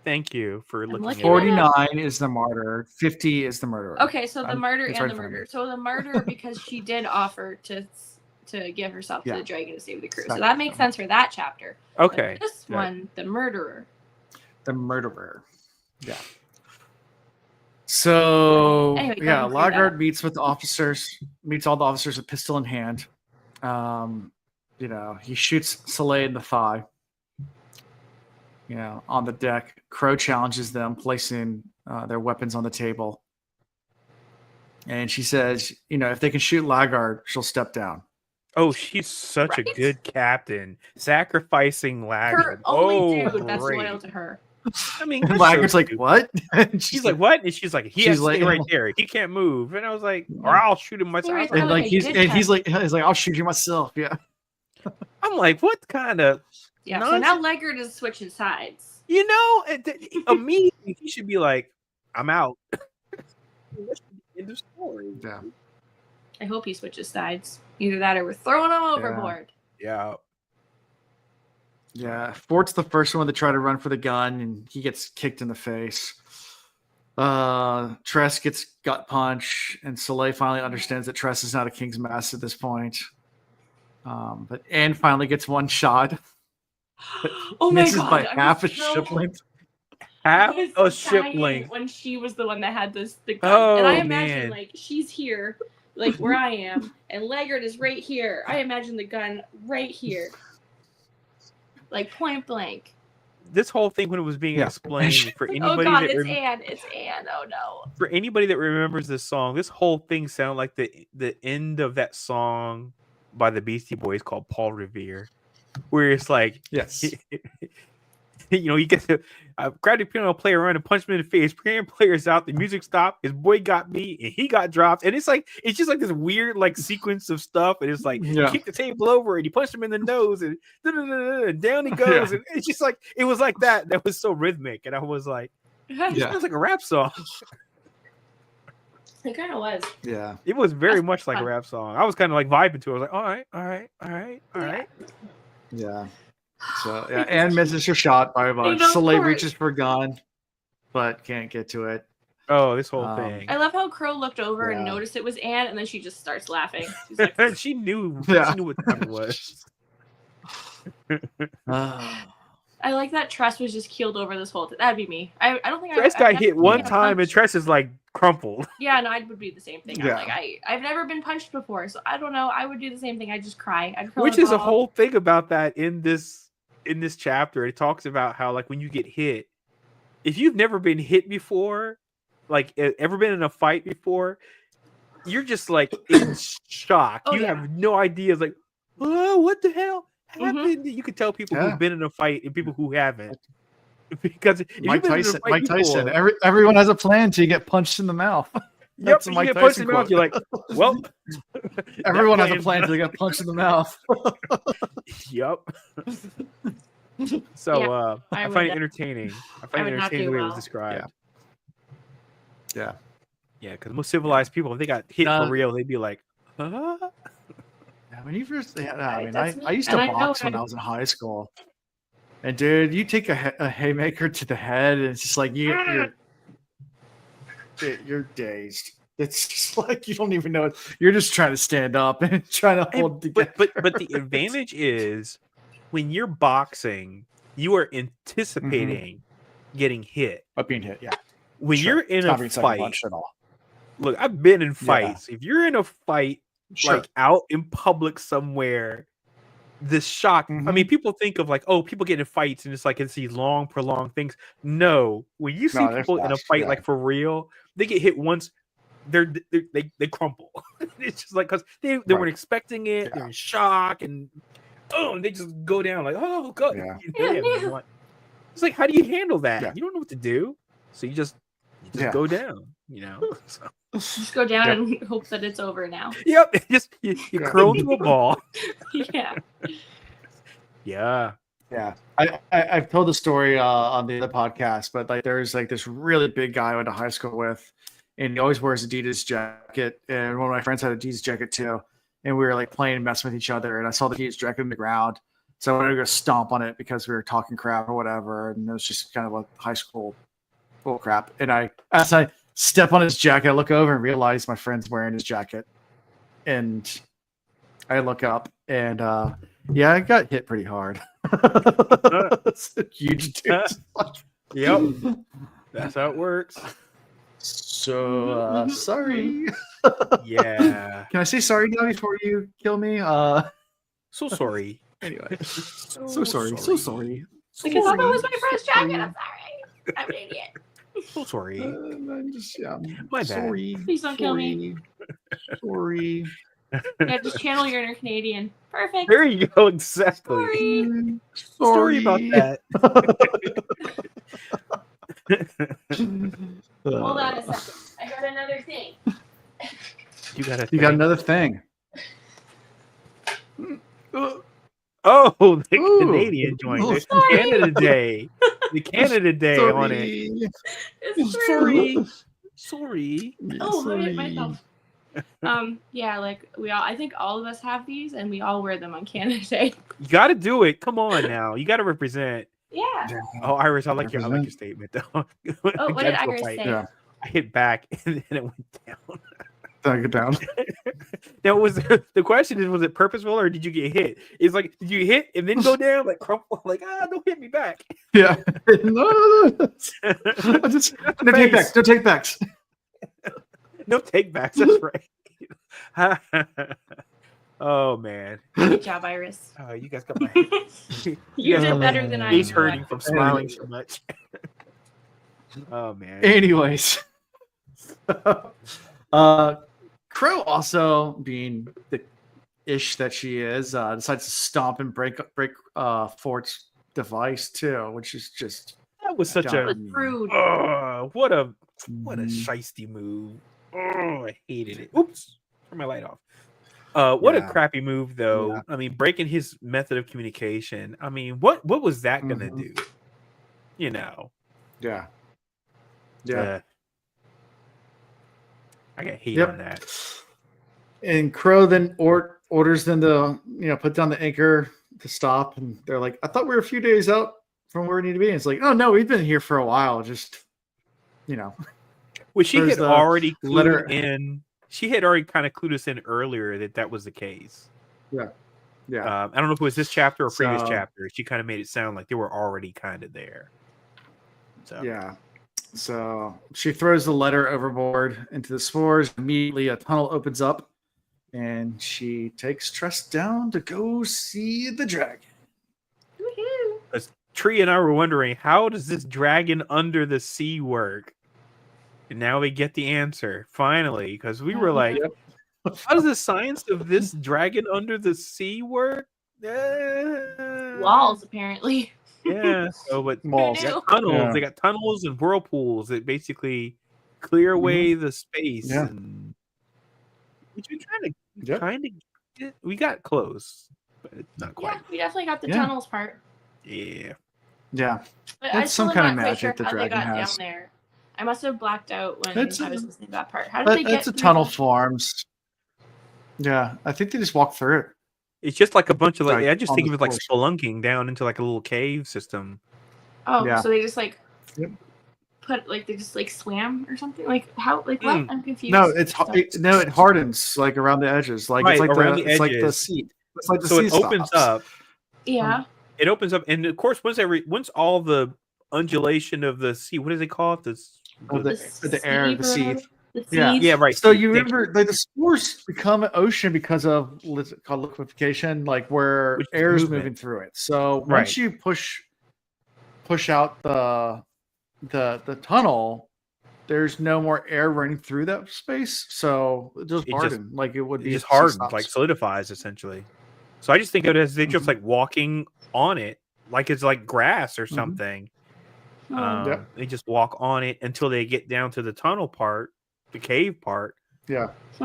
Thank you for looking at it. 49 is the martyr. 50 is the murderer. Okay, so the murder and the murder. So the murder, because she did offer to give herself to the dragon to save the crew. So that makes sense for that chapter. Okay. But this one, the murderer. The murderer. Yeah. So Laggard meets all the officers with pistol in hand. He shoots Soleil in the thigh. On the deck. Crow challenges them, placing their weapons on the table. And she says, if they can shoot Laggard, she'll step down. Oh, she's such a good captain. Sacrificing Laggard. Her only dude that's loyal to her. I mean, Laggard's like, what? She's like, what? And she's like, he has to stay right there. He can't move. And I was like, or I'll shoot him myself. And he's like, I'll shoot you myself. Yeah. I'm like, what kind of? Yeah. Nonsense? So now Laggard is switching sides. Immediately he should be like, I'm out. End of story. Yeah. I hope he switches sides. Either that or we're throwing him overboard. Yeah. Yeah, Fort's the first one to try to run for the gun, and he gets kicked in the face. Tress gets gut punch, and Soleil finally understands that Tress is not a king's mess at this point. But Anne finally gets one shot. Oh my Misses god! by half a ship length. Half a ship length. When she was the one that had the gun, and I imagine man. she's here, where I am, and Laggard is right here. I imagine the gun right here, point blank. This whole thing when it was being explained for anybody it's Anne. It's Anne. Oh no. For anybody that remembers this song, this whole thing sounded like the end of that song by the Beastie Boys called Paul Revere, where it's like, yes, you get to grab the piano player around and punch him in the face. Piano player's out, the music stopped, his boy got beat, and he got dropped. And it's just like this weird sequence of stuff. And it's kick the table over, and he punched him in the nose, and down he goes. And it's just it was like that. That was so rhythmic, and I was like, it sounds like a rap song. It kind of was. Yeah, it was very much like a rap song. I was kind of vibing to it. I was like, all right. Yeah. So Anne misses her shot by a bunch. Soleil reaches for a gun, but can't get to it. Oh, this whole thing. I love how Crow looked over and noticed it was Anne, and then she just starts laughing. She's like, she knew what time it was. I like that Tress was just keeled over this whole thing. That'd be me. I don't think Tress got hit one time, and Tress is crumpled. Yeah, no, I would be the same thing. I'm I've never been punched before, so I don't know. I would do the same thing. I'd just cry. Which is a whole thing about that in this chapter. It talks about how when you get hit, if you've never been hit before, ever been in a fight before, you're just in shock. You have no idea. It's oh, what the hell happened? Mm-hmm. You could tell people who've been in a fight and people who haven't. Because Mike Tyson, everyone has a plan till you get punched in the mouth. That's Mike Tyson punched in the mouth. You're like, well, everyone has a plan till they get punched in the mouth. Yep. So I find it entertaining. I find it entertaining the way it was described. Yeah. Yeah, because most civilized people, if they got hit for real, they'd be like, huh? Yeah, when you first, I used to box when I was in high school. And dude, you take a haymaker to the head, and it's just you're dazed. It's just you don't even know it. You're just trying to stand up and trying to hold together. But the advantage is when you're boxing, you are anticipating getting hit. Being hit, yeah. When you're in a fight, look, I've been in fights. Yeah. If you're in a fight, out in public somewhere, the shock. Mm-hmm. I mean, people think of people get in fights and it's these long, prolonged things. No, when you see people in a fight, for real, they get hit once, they crumple. It's just because they weren't expecting it. Yeah. They're in shock and they just go down oh god. Yeah. It's how do you handle that? Yeah. You don't know what to do, so you just go down. So. Just go down and hope that it's over now. Yep. Just you curl into a ball. Yeah. Yeah. Yeah. I've told the story on the other podcast, but there's this really big guy I went to high school with, and he always wears Adidas jacket. And one of my friends had an Adidas jacket too. And we were playing and messing with each other. And I saw the Adidas jacket on the ground. So I wanted to go stomp on it because we were talking crap or whatever. And it was just kind of a high school bull crap. And as I step on his jacket, I look over and realize my friend's wearing his jacket. And I look up and I got hit pretty hard. It's a huge dude. Yep. That's how it works. So sorry. Yeah. Can I say sorry now before you kill me? So sorry. Anyway. So sorry. Because that was my first jacket. I'm sorry. I'm an idiot. So sorry. My bad. Sorry. Please don't kill me. Sorry. Yeah, just channel your inner Canadian. Perfect. There you go. Exactly. Sorry about that. Hold on a second. I got another thing. You got another thing. Oh, the Canadian joint. Canada Day. The Canada Day on it. It's true. Sorry. Oh, I hit myself. I think all of us have these, and we all wear them on Canada Day. You got to do it. Come on now. You got to represent. Yeah. Oh, Iris, I like your statement though. What did Iris say? Yeah. I hit back and then it went down. Get down. Now, the question is, was it purposeful or did you get hit? It's like, did you hit and then go down, like crumple, like don't hit me back? Yeah. No. No take backs. No take backs. No take backs. That's right. Oh man. Good job, Iris. Oh, you guys got my. You did better than I did. He's hurting from smiling so much. Oh man. Anyways. Crow, also being the ish that she is, decides to stomp and break Fort's device too, which is just that was such a rude. What a shiesty move. Oh, I hated it. Oops, turn my light off. What a crappy move, though. Yeah. I mean, breaking his method of communication. I mean, what was that gonna do? You know? Yeah. I got hate on that. And Crow then orders them to put down the anchor to stop, and they're like, "I thought we were a few days out from where we need to be." And it's like, "Oh no, we've been here for a while." Just Well, she had already clued in. She had already kind of clued us in earlier that was the case. Yeah. I don't know if it was this chapter or previous chapter. She kind of made it sound like they were already kind of there. So yeah. So she throws the letter overboard into the spores. Immediately, a tunnel opens up, and she takes Tress down to go see the dragon. As Tree and I were wondering, how does this dragon under the sea work? And now we get the answer, finally, because we were like, how does the science of this dragon under the sea work? Walls, apparently. Yeah, but walls. They got tunnels. Yeah. They got tunnels and whirlpools that basically clear away the space. Yeah. And which we we got close, but not quite. Yeah, we definitely got the tunnels part. Yeah. Yeah. But it's some kind of magic the dragon has. Down there. I must have blacked out when I was listening to that part. How did they get? It's a tunnel forms. Yeah, I think they just walk through it. It's just like a bunch of I just think of it like spelunking down into like a little cave system. Oh, so they just they just swam or something? Like how? Like what? I'm confused. No, it hardens like around the edges. Like it's like it's like the seat. It's like the so sea it opens up. Yeah. It opens up, and of course, once all the undulation of the sea, what do they call it? The air, the sea. Yeah, right. So you remember, the spores become an ocean because of what's called liquefaction, like where air is moving through it. So once you push out the tunnel, there's no more air running through that space. So it just harden, like it would be. It just hardens, like solidifies essentially. So I just think of it as they just like walking on it, like it's like grass or something. They just walk on it until they get down to the tunnel part. The cave part,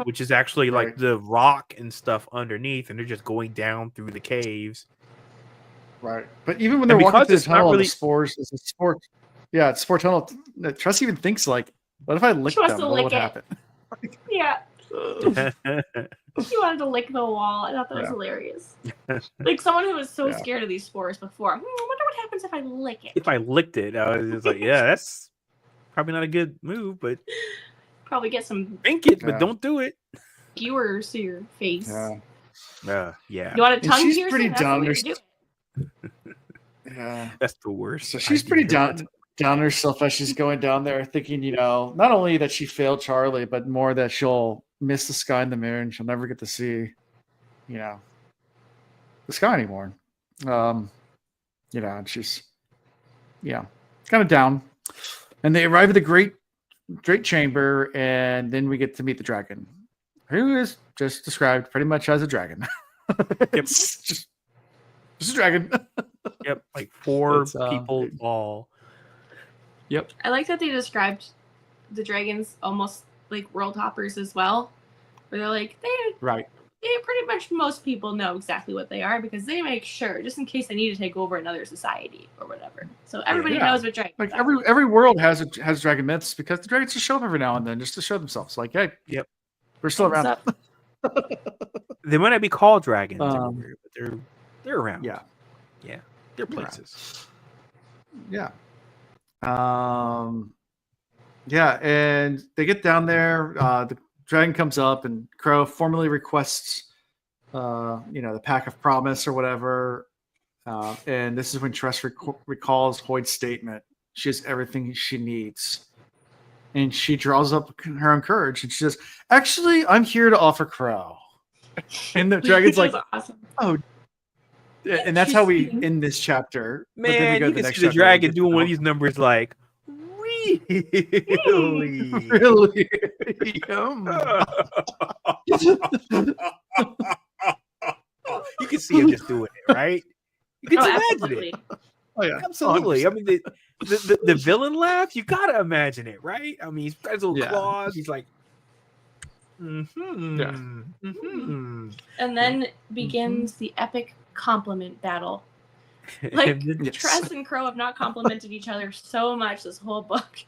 which is actually like the rock and stuff underneath, and they're just going down through the caves. Right, but even when they're walking through the tunnel, the spores is a spore. Yeah, it's spore tunnel. Tress even thinks like, "What if I lick them? What would happen?" Yeah, she wanted to lick the wall. I thought that was hilarious. Like someone who was so scared of these spores before. I wonder what happens if I lick it. If I licked it, I was like, "Yeah, that's probably not a good move," but. Probably get some. Think it, but don't do it. Skewers to your face. Yeah. You want a tongue piercing? She's pretty down. That's the worst. So she's pretty down herself as she's going down there, thinking, not only that she failed Charlie, but more that she'll miss the sky and the moon. She'll never get to see, the sky anymore. And she's, kind of down. And they arrive at the great chamber, and then we get to meet the dragon, who is just described pretty much as a dragon. It's just a dragon. Yep, like 4 people tall. Yep. I like that they described the dragons almost like world hoppers as well, where they're like pretty much most people know exactly what they are because they make sure, just in case they need to take over another society or whatever. So everybody knows what dragons like are. Every world has dragon myths because the dragons just show up every now and then just to show themselves. Like, hey, we're still around. They might not be called dragons everywhere, but they're around. Yeah, they're places. Yeah. And they get down there. Dragon comes up, and Crow formally requests, the Pack of Promise or whatever. And this is when Tress recalls Hoyd's statement. She has everything she needs. And she draws up her own courage, and she says, "Actually, I'm here to offer Crow." And the Dragon's like, awesome. "Oh." And that's how we end this chapter. Man, you can see the Dragon doing one of these numbers like, really? Really? You can see him just doing it, right? You can imagine absolutely. it. Oh yeah, absolutely. 100%. I mean, the villain laugh. You gotta imagine it, right? I mean, he's got his little claws. He's like, And then begins the epic compliment battle. Like Tress and Crow have not complimented each other so much this whole book.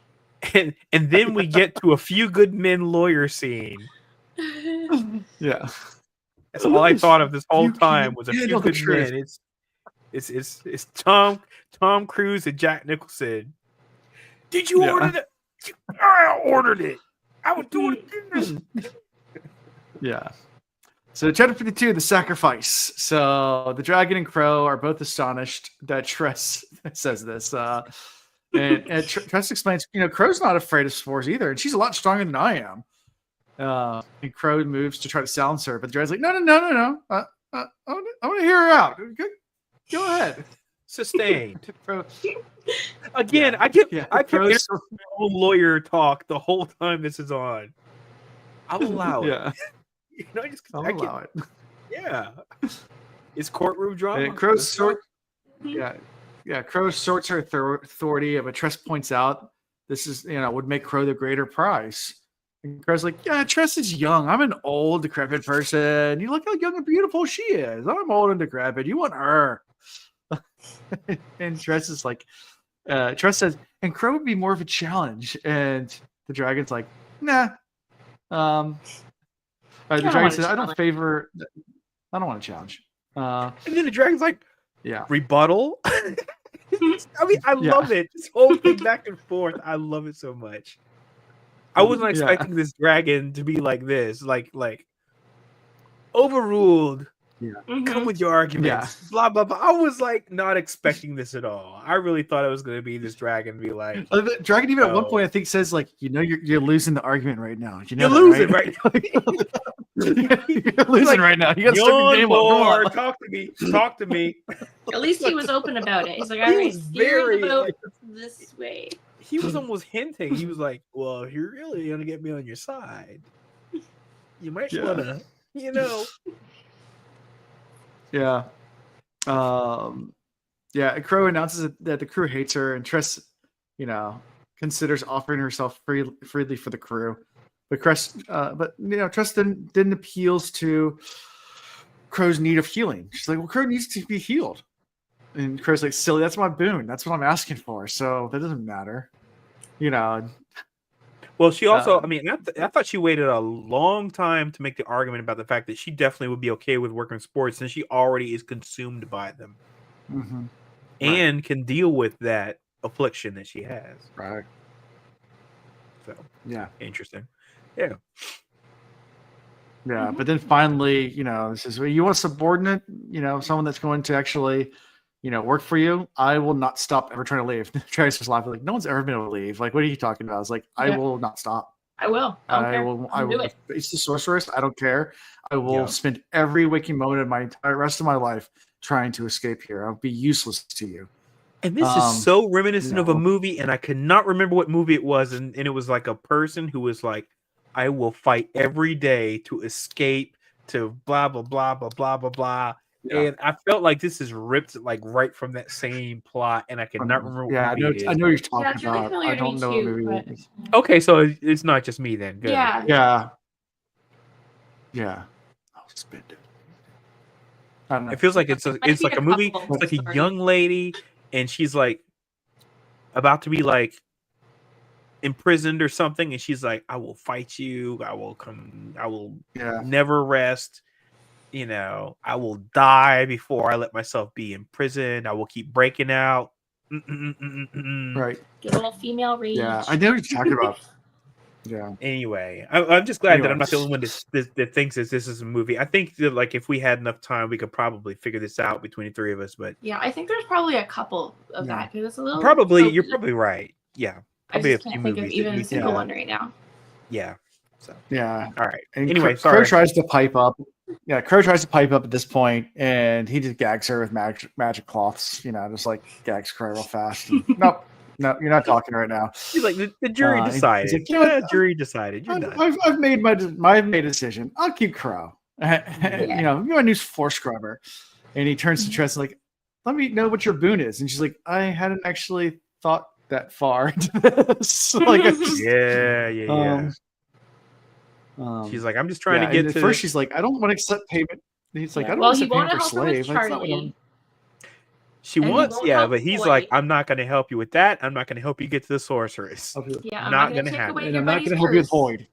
And then we get to a Few Good Men lawyer scene. Yeah, that's all I thought of this whole time was a Few Good Men. It's Tom Cruise and Jack Nicholson. Did you order that? I ordered it. I would do it again. Yeah. So chapter 52, the sacrifice. So the Dragon and Crow are both astonished that Tress says this. And Tress explains, Crow's not afraid of spores either, and she's a lot stronger than I am. And Crow moves to try to silence her, but the Dragon's like, no. I want to hear her out. Go ahead. Sustained. Again, I kept my own lawyer talk the whole time this is on. I'll allow it. Yeah. I'll allow it. Yeah. It's courtroom drama. And Crow sorts her authority, but Tress points out this is, would make Crow the greater prize. And Crow's like, yeah, Tress is young. I'm an old, decrepit person. You look how young and beautiful she is. I'm old and decrepit. You want her. And Tress is like, Tress says, and Crow would be more of a challenge. And the Dragon's like, nah. The Dragon says, I don't want to challenge. And then the Dragon's like, yeah, rebuttal. I mean, I love it. This whole thing back and forth. I love it so much. I wasn't expecting this Dragon to be like this, like overruled. Yeah. Come with your arguments. Yeah. Blah blah blah. I was like not expecting this at all. I really thought it was going to be this Dragon be like. The Dragon even at one point I think says like, you're losing the argument right now. You're losing right now. You're losing right now. You got to start your game up. Talk to me. At least he was open about it. He's like, I was very about this way. He was almost hinting. He was like, well, if you're really going to get me on your side, you might want to, Yeah. Crow announces that the crew hates her, and Tress, considers offering herself freely for the crew. But Tress then appeals to Crow's need of healing. She's like, well, Crow needs to be healed. And Crow's like, silly, that's my boon. That's what I'm asking for. So that doesn't matter. Well, she also, I thought she waited a long time to make the argument about the fact that she definitely would be okay with working sports since she already is consumed by them. Mm-hmm. And can deal with that affliction that she has. Right. So, yeah. Interesting. Yeah. Yeah, but then finally, this is, you want a subordinate, someone that's going to actually, work for you. I will not stop ever trying to leave. Travis was laughing like, no one's ever been able to leave. Like, what are you talking about? I was like, I will not stop. I will. I will face the sorceress. I don't care. I will spend every waking moment of my entire rest of my life trying to escape here. I'll be useless to you. And this is so reminiscent of a movie, and I cannot remember what movie it was. And it was like a person who was like, I will fight every day to escape to blah, blah, blah, blah, blah, blah, blah. Yeah. And I felt like this is ripped like right from that same plot, and I cannot remember what movie it is. I know you're talking about. I don't know what movie it is. Okay, so it's not just me then. Good. Yeah. I'll spend it. I don't know. It feels like it's like a movie. It's like a young lady, and she's like about to be like imprisoned or something, and she's like, I will fight you. I will never rest. I will die before I let myself be imprisoned. I will keep breaking out. Right. Get a little female rage. Yeah, I know what you're talking about. Yeah. Anyway, I'm just glad that I'm not the only one that thinks this is a movie. I think that, like, if we had enough time, we could probably figure this out between the three of us. But yeah, I think there's probably a couple of that because it's a little. Probably, you're probably right. Yeah, probably I just can't think of even a single one right now. Yeah. So yeah. All right. And anyway, Crow tries to pipe up. Yeah, Crow tries to pipe up at this point, and he just gags her with magic cloths. Just like gags Crow real fast. And, nope. No, you're not talking right now. He's like, the jury decided. Like, the jury decided. I've made my decision. I'll keep Crow. You're a new force scrubber. And he turns to Tress like, let me know what your boon is. And she's like, I hadn't actually thought that far into this. Like, yeah. She's like, I'm just trying to get to. First, she's like, I don't want to accept payment. He's like, I don't want to accept payment for slave. That's not what I'm. She wants, but he's like, I'm not going to help you with that. I'm not going to help you get to the sorceress. Yeah, I'm not going to happen. And I'm not going to help you with Void.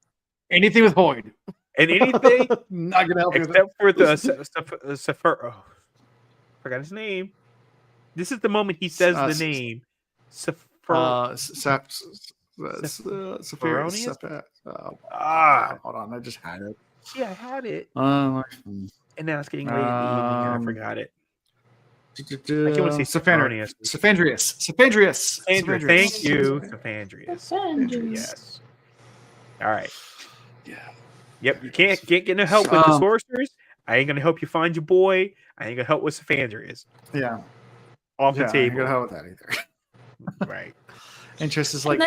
Anything with Void. And anything, not going to help you with except for the Sephiroth. Forgot his name. This is the moment he says the name. Hold on, I just had it. Yeah, I had it. And now it's getting late in the evening, and I forgot it. I can't want to say Sophandrius. Thank you, Sophandrius. Yes. All right. Yeah. Yep. You can't get no help with the sorcerers. I ain't gonna help you find your boy. I ain't gonna help with Sophandrius. Yeah. Off the table. I ain't gonna help with that either. Right. And Tress is like,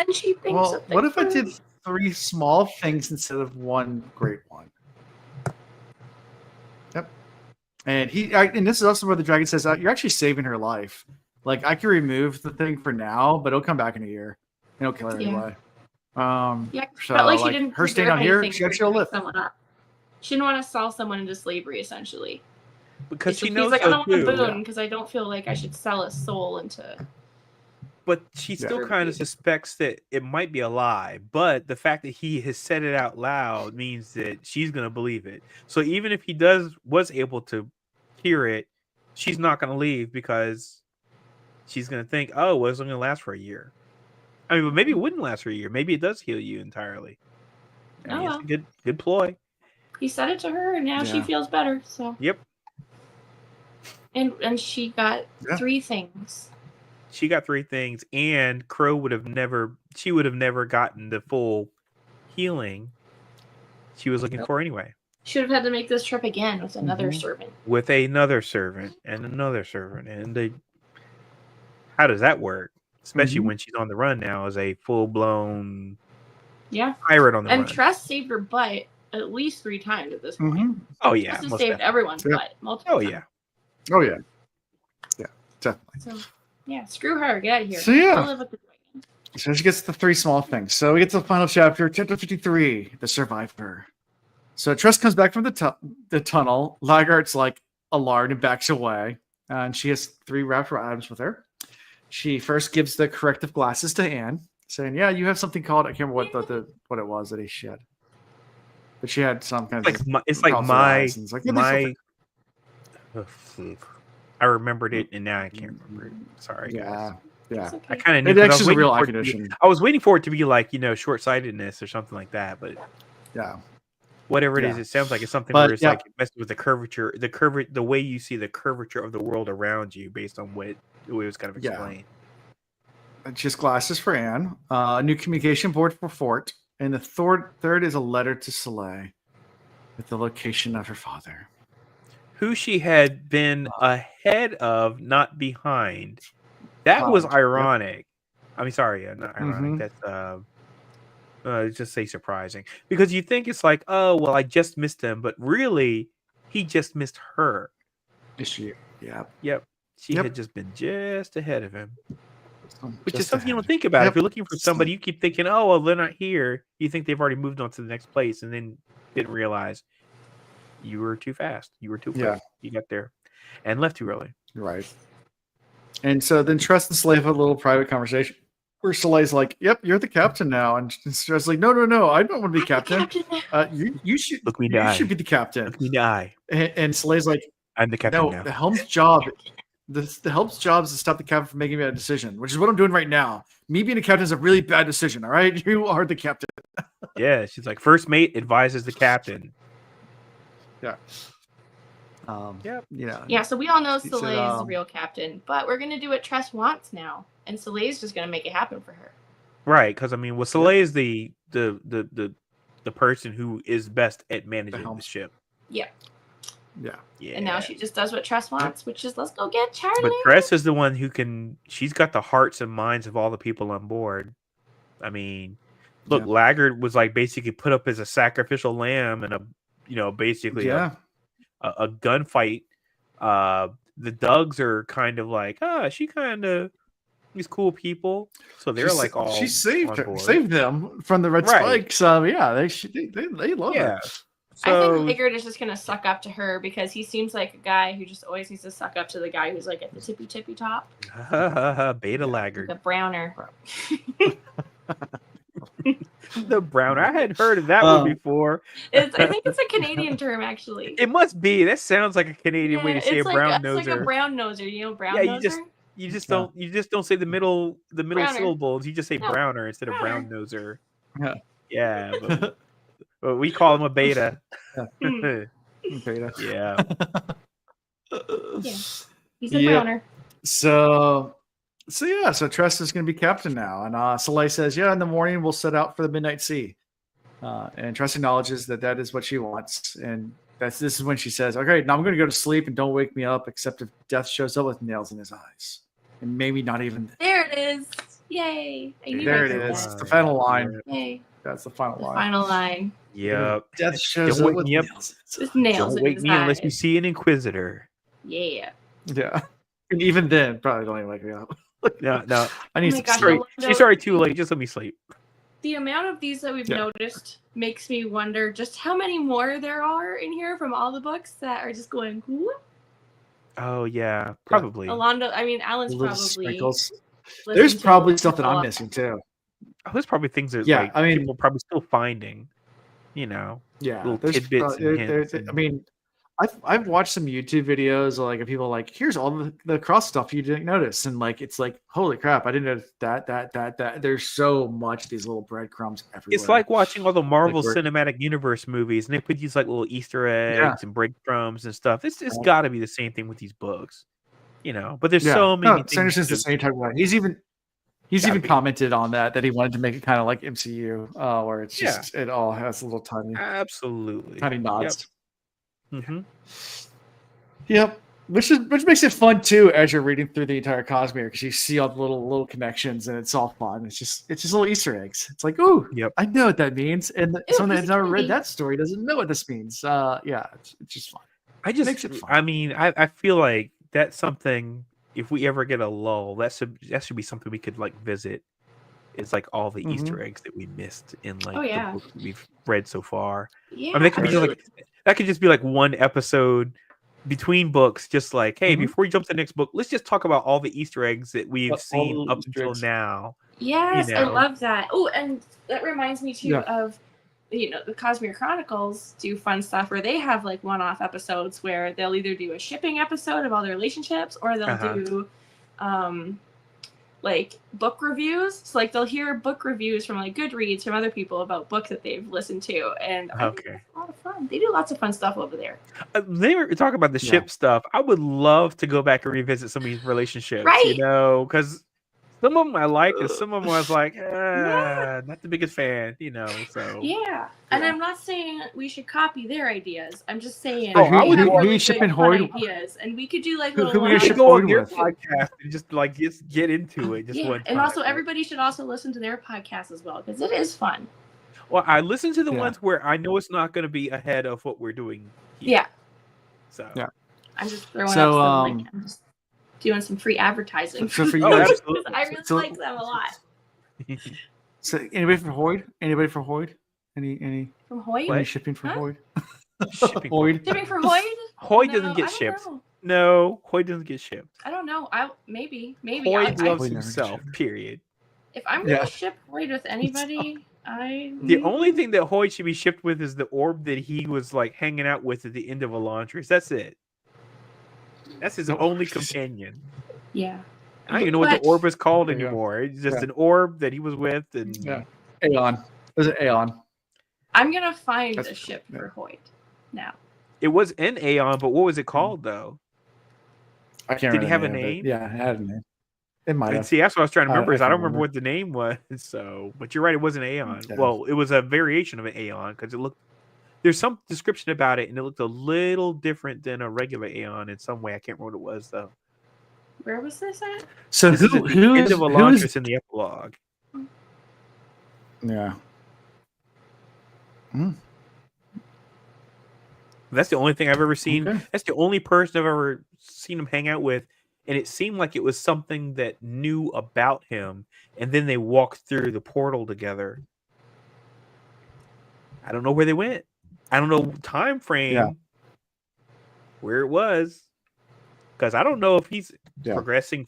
well, what if I did 3 small things instead of 1 great one? Yep. And and this is also where the dragon says, you're actually saving her life. Like, I can remove the thing for now, but it'll come back in a year. And it'll kill her anyway. So, like she didn't her staying on here, she actually live. She didn't want to sell someone into slavery, essentially. Because she knows like, I don't want a boon because I don't feel like I should sell a soul into... But she still kind of suspects that it might be a lie. But the fact that he has said it out loud means that she's going to believe it. So even if he was able to hear it, she's not going to leave because she's going to think, oh, well, it's only going to last for a year. I mean, but maybe it wouldn't last for a year. Maybe it does heal you entirely. I mean, it's a good ploy. He said it to her, and now she feels better. So yep. And she got 3 things. She got 3 things, and Crow would have never gotten the full healing she was looking for anyway. Should have had to make this trip again with another servant. With another servant and another servant. And how does that work? Especially when she's on the run now as a full-blown pirate on the run. And Tress saved her butt at least 3 times at this point. Oh, yeah. Tress has saved everyone's butt multiple times. Oh, yeah. Yeah, definitely. So, yeah, screw her. Get out of here. So, so she gets the 3 small things. So we get to the final chapter 53, The Survivor. So Tress comes back from the tunnel. Lagart's like alarmed and backs away. And she has 3 raptor items with her. She first gives the corrective glasses to Anne, saying, yeah, you have something called, I can't remember what it was that he shed. But she had some kind of... I remembered it, and now I can't remember it. Sorry, guys. Yeah. Okay. I kind of knew. It actually is a real eye condition. I was waiting for it to be like, short-sightedness or something like that, but whatever it is, it sounds like it's something where it's like it messes with the curvature, the way you see the curvature of the world around you based on what it was kind of explained. And she has glasses for Anne, a new communication board for Fort, and the third is a letter to Soleil with the location of her father. Who she had been ahead of, not behind. That was ironic. I mean, sorry, not ironic. That's just say surprising. Because you think it's like, oh, well, I just missed him, but really, he just missed her. Is she? Yeah. Yep. She had just been just ahead of him. Which is something you don't think about. If you're looking for somebody, you keep thinking, oh, well, they're not here. You think they've already moved on to the next place, and then didn't realize you were too fast. You were too quick. You got there and left too early. Right. And so then Tress and Soleil have a little private conversation where Soleil's like, yep, you're the captain now. And Tress like, no, I don't want to be captain. You should look me die. You should be the captain. Look me die. And Soleil's like, I'm the captain now. The helm's job. The helm's job is to stop the captain from making a bad decision, which is what I'm doing right now. Me being a captain is a really bad decision. All right, you are the captain. Yeah, she's like, first mate advises the captain. Yeah. Yeah, so we all know Soleil is the real captain, but we're gonna do what Tress wants now, and Soleil's just gonna make it happen for her. Right, because I mean, well, Soleil is the person who is best at managing the ship. Yeah. Yeah. And now she just does what Tress wants, which is let's go get Charlie. But Tress is the one who can. She's got the hearts and minds of all the people on board. I mean, look, Laggard was like basically put up as a sacrificial lamb and basically a gunfight. The Dugs are kind of like, she kind of these cool people. So they're like all she saved them from the Red Spikes. They love her. So, I think Laggard is just gonna suck up to her because he seems like a guy who just always needs to suck up to the guy who's like at the tippy top. Beta Laggard. The Browner. The Browner. I hadn't heard of that one before. I think it's a Canadian term, actually. It must be. That sounds like a Canadian way to say a brown noser. It's like a brown noser, brown noser? You just don't say the middle syllables. You just say Browner instead of brown noser. Yeah. But we call him a beta. Beta. Yeah. He's a Browner. So Tress is going to be captain now. And Soleil says, in the morning we'll set out for the Midnight Sea. And Tress acknowledges that is what she wants. And this is when she says, okay, now I'm going to go to sleep and don't wake me up except if death shows up with nails in his eyes. And maybe not even. There it is. Yay. There it is. It's the final line. Yay. That's the final line. Final line. Yep. Death shows up with nails. Nails. Don't wake me unless you see an Inquisitor. Yeah. Yeah. And even then, probably don't even wake me up. No. I need some sleep. She's already too late. Just let me sleep. The amount of these that we've noticed makes me wonder just how many more there are in here from all the books that are just going, whoop. Oh, yeah. Probably. Alan's probably. Sprinkles. There's probably stuff that I'm missing, too. Oh, there's probably things that people are probably still finding, little tidbits and hints. I mean, I've watched some YouTube videos of people like, here's all the cross stuff you didn't notice, and it's like, holy crap, I didn't notice that. There's so much these little breadcrumbs everywhere. It's like watching all the Marvel Cinematic Universe movies, and they put these little Easter eggs and breadcrumbs and stuff. It's got to be the same thing with these books, But there's so many. No, Sanderson's the same type of way. He's even commented on that he wanted to make it kind of like MCU, where it's just it all has little tiny nods. Yep. Mm-hmm. Yep. Which makes it fun too as you're reading through the entire Cosmere, because you see all the little connections and it's all fun. It's just little Easter eggs. It's like, I know what that means, and someone that's never read that story doesn't know what this means. It's just fun. Makes it fun. I mean, I feel like that's something. If we ever get a lull, that should be something we could visit. It's like all the Easter eggs that we missed in the book we've read so far. Yeah. I mean, that could just be one episode between books, just hey, before we jump to the next book, let's just talk about all the Easter eggs that we've seen up until now. Yes, I love that. Oh, and that reminds me too of the Cosmere Chronicles do fun stuff where they have one-off episodes where they'll either do a shipping episode of all their relationships, or they'll do book reviews. So they'll hear book reviews from Goodreads from other people about books that they've listened to, and I think it's a lot of fun. They do lots of fun stuff over there. They were talking about the ship stuff. I would love to go back and revisit some of these relationships, because some of them I liked, and some of them I was like, not the biggest fan, So and I'm not saying we should copy their ideas. I'm just saying, who shipping Hoyd ideas, and we could do who we should go on their podcast and just get into it. One time. And also everybody should also listen to their podcast as well, because it is fun. Well, I listen to the ones where I know it's not going to be ahead of what we're doing here. Yeah. So I'm just throwing up some I'm just doing some free advertising. So for you, absolutely. I really like them a lot. So anybody for Hoyd? Any from Hoyd? Any shipping for Hoyd? Shipping for Hoyd? Hoyd doesn't get shipped. No, Hoyd doesn't get shipped. I don't know. Maybe. Hoyd loves himself. Period. If I'm gonna ship Hoyd with anybody, the only thing that Hoyd should be shipped with is the orb that he was hanging out with at the end of Elantris. That's it. That's his only companion. Yeah. I don't even know what the orb is called anymore. It's just an orb that he was with. And Aeon. Was it Aeon? I'm gonna find a ship for Hoyt now. It was an Aeon, but what was it called though? I can't remember. Did he have a name? Yeah, it had a name. It might have. See, that's what I was trying to remember. I don't remember what the name was. So, but you're right, it was an Aeon. Yeah. Well, it was a variation of an Aeon because it looked. There's some description about it, and it looked a little different than a regular Aeon in some way. I can't remember what it was though. Where was this at? So who's end of Elantris in the epilogue? Yeah. That's the only thing I've ever seen. Okay. That's the only person I've ever seen him hang out with, and it seemed like it was something that knew about him, and then they walked through the portal together. I don't know where they went. I don't know time frame where it was, because I don't know if he's progressing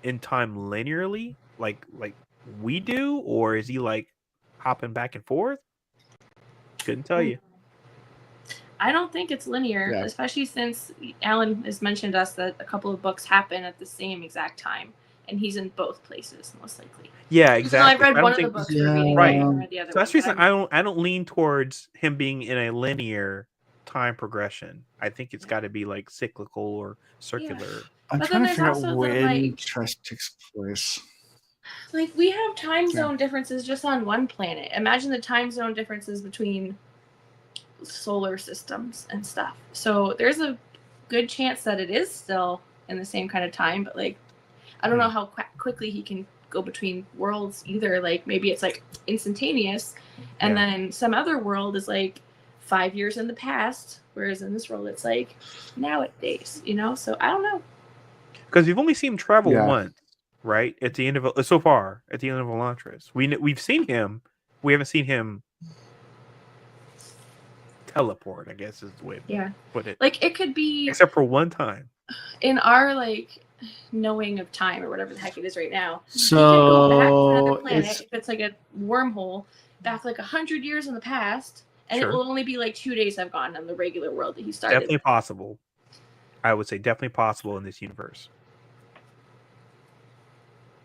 in time linearly, like we do, or is he like hopping back and forth? Couldn't tell you. I don't think it's linear, especially since Alan has mentioned us that a couple of books happen at the same exact time, and he's in both places most likely. Yeah, exactly. I've read one of the books we're reading, right? The other so that's the reason I don't lean towards him being in a linear time progression. I think it's got to be like cyclical or circular. Yeah. I'm trying to figure out when Tress takes place. Like, we have time zone differences just on one planet. Imagine the time zone differences between solar systems and stuff. So there's a good chance that it is still in the same kind of time, but like, I don't know how quickly he can go between worlds either. Like, maybe it's like instantaneous, and then some other world is like 5 years in the past, whereas in this world it's like nowadays, you know? So I don't know. Because we've only seen him travel once, right? At the end of so far, at the end of Elantris, we've seen him. We haven't seen him teleport, I guess is the way to put it. Like, it could be, except for one time in our like knowing of time or whatever the heck it is right now. So he could go back to another planet if it's like a wormhole back like 100 years in the past, and it will only be like 2 days have gone on the regular world that he started. Definitely possible. I would say definitely possible in this universe.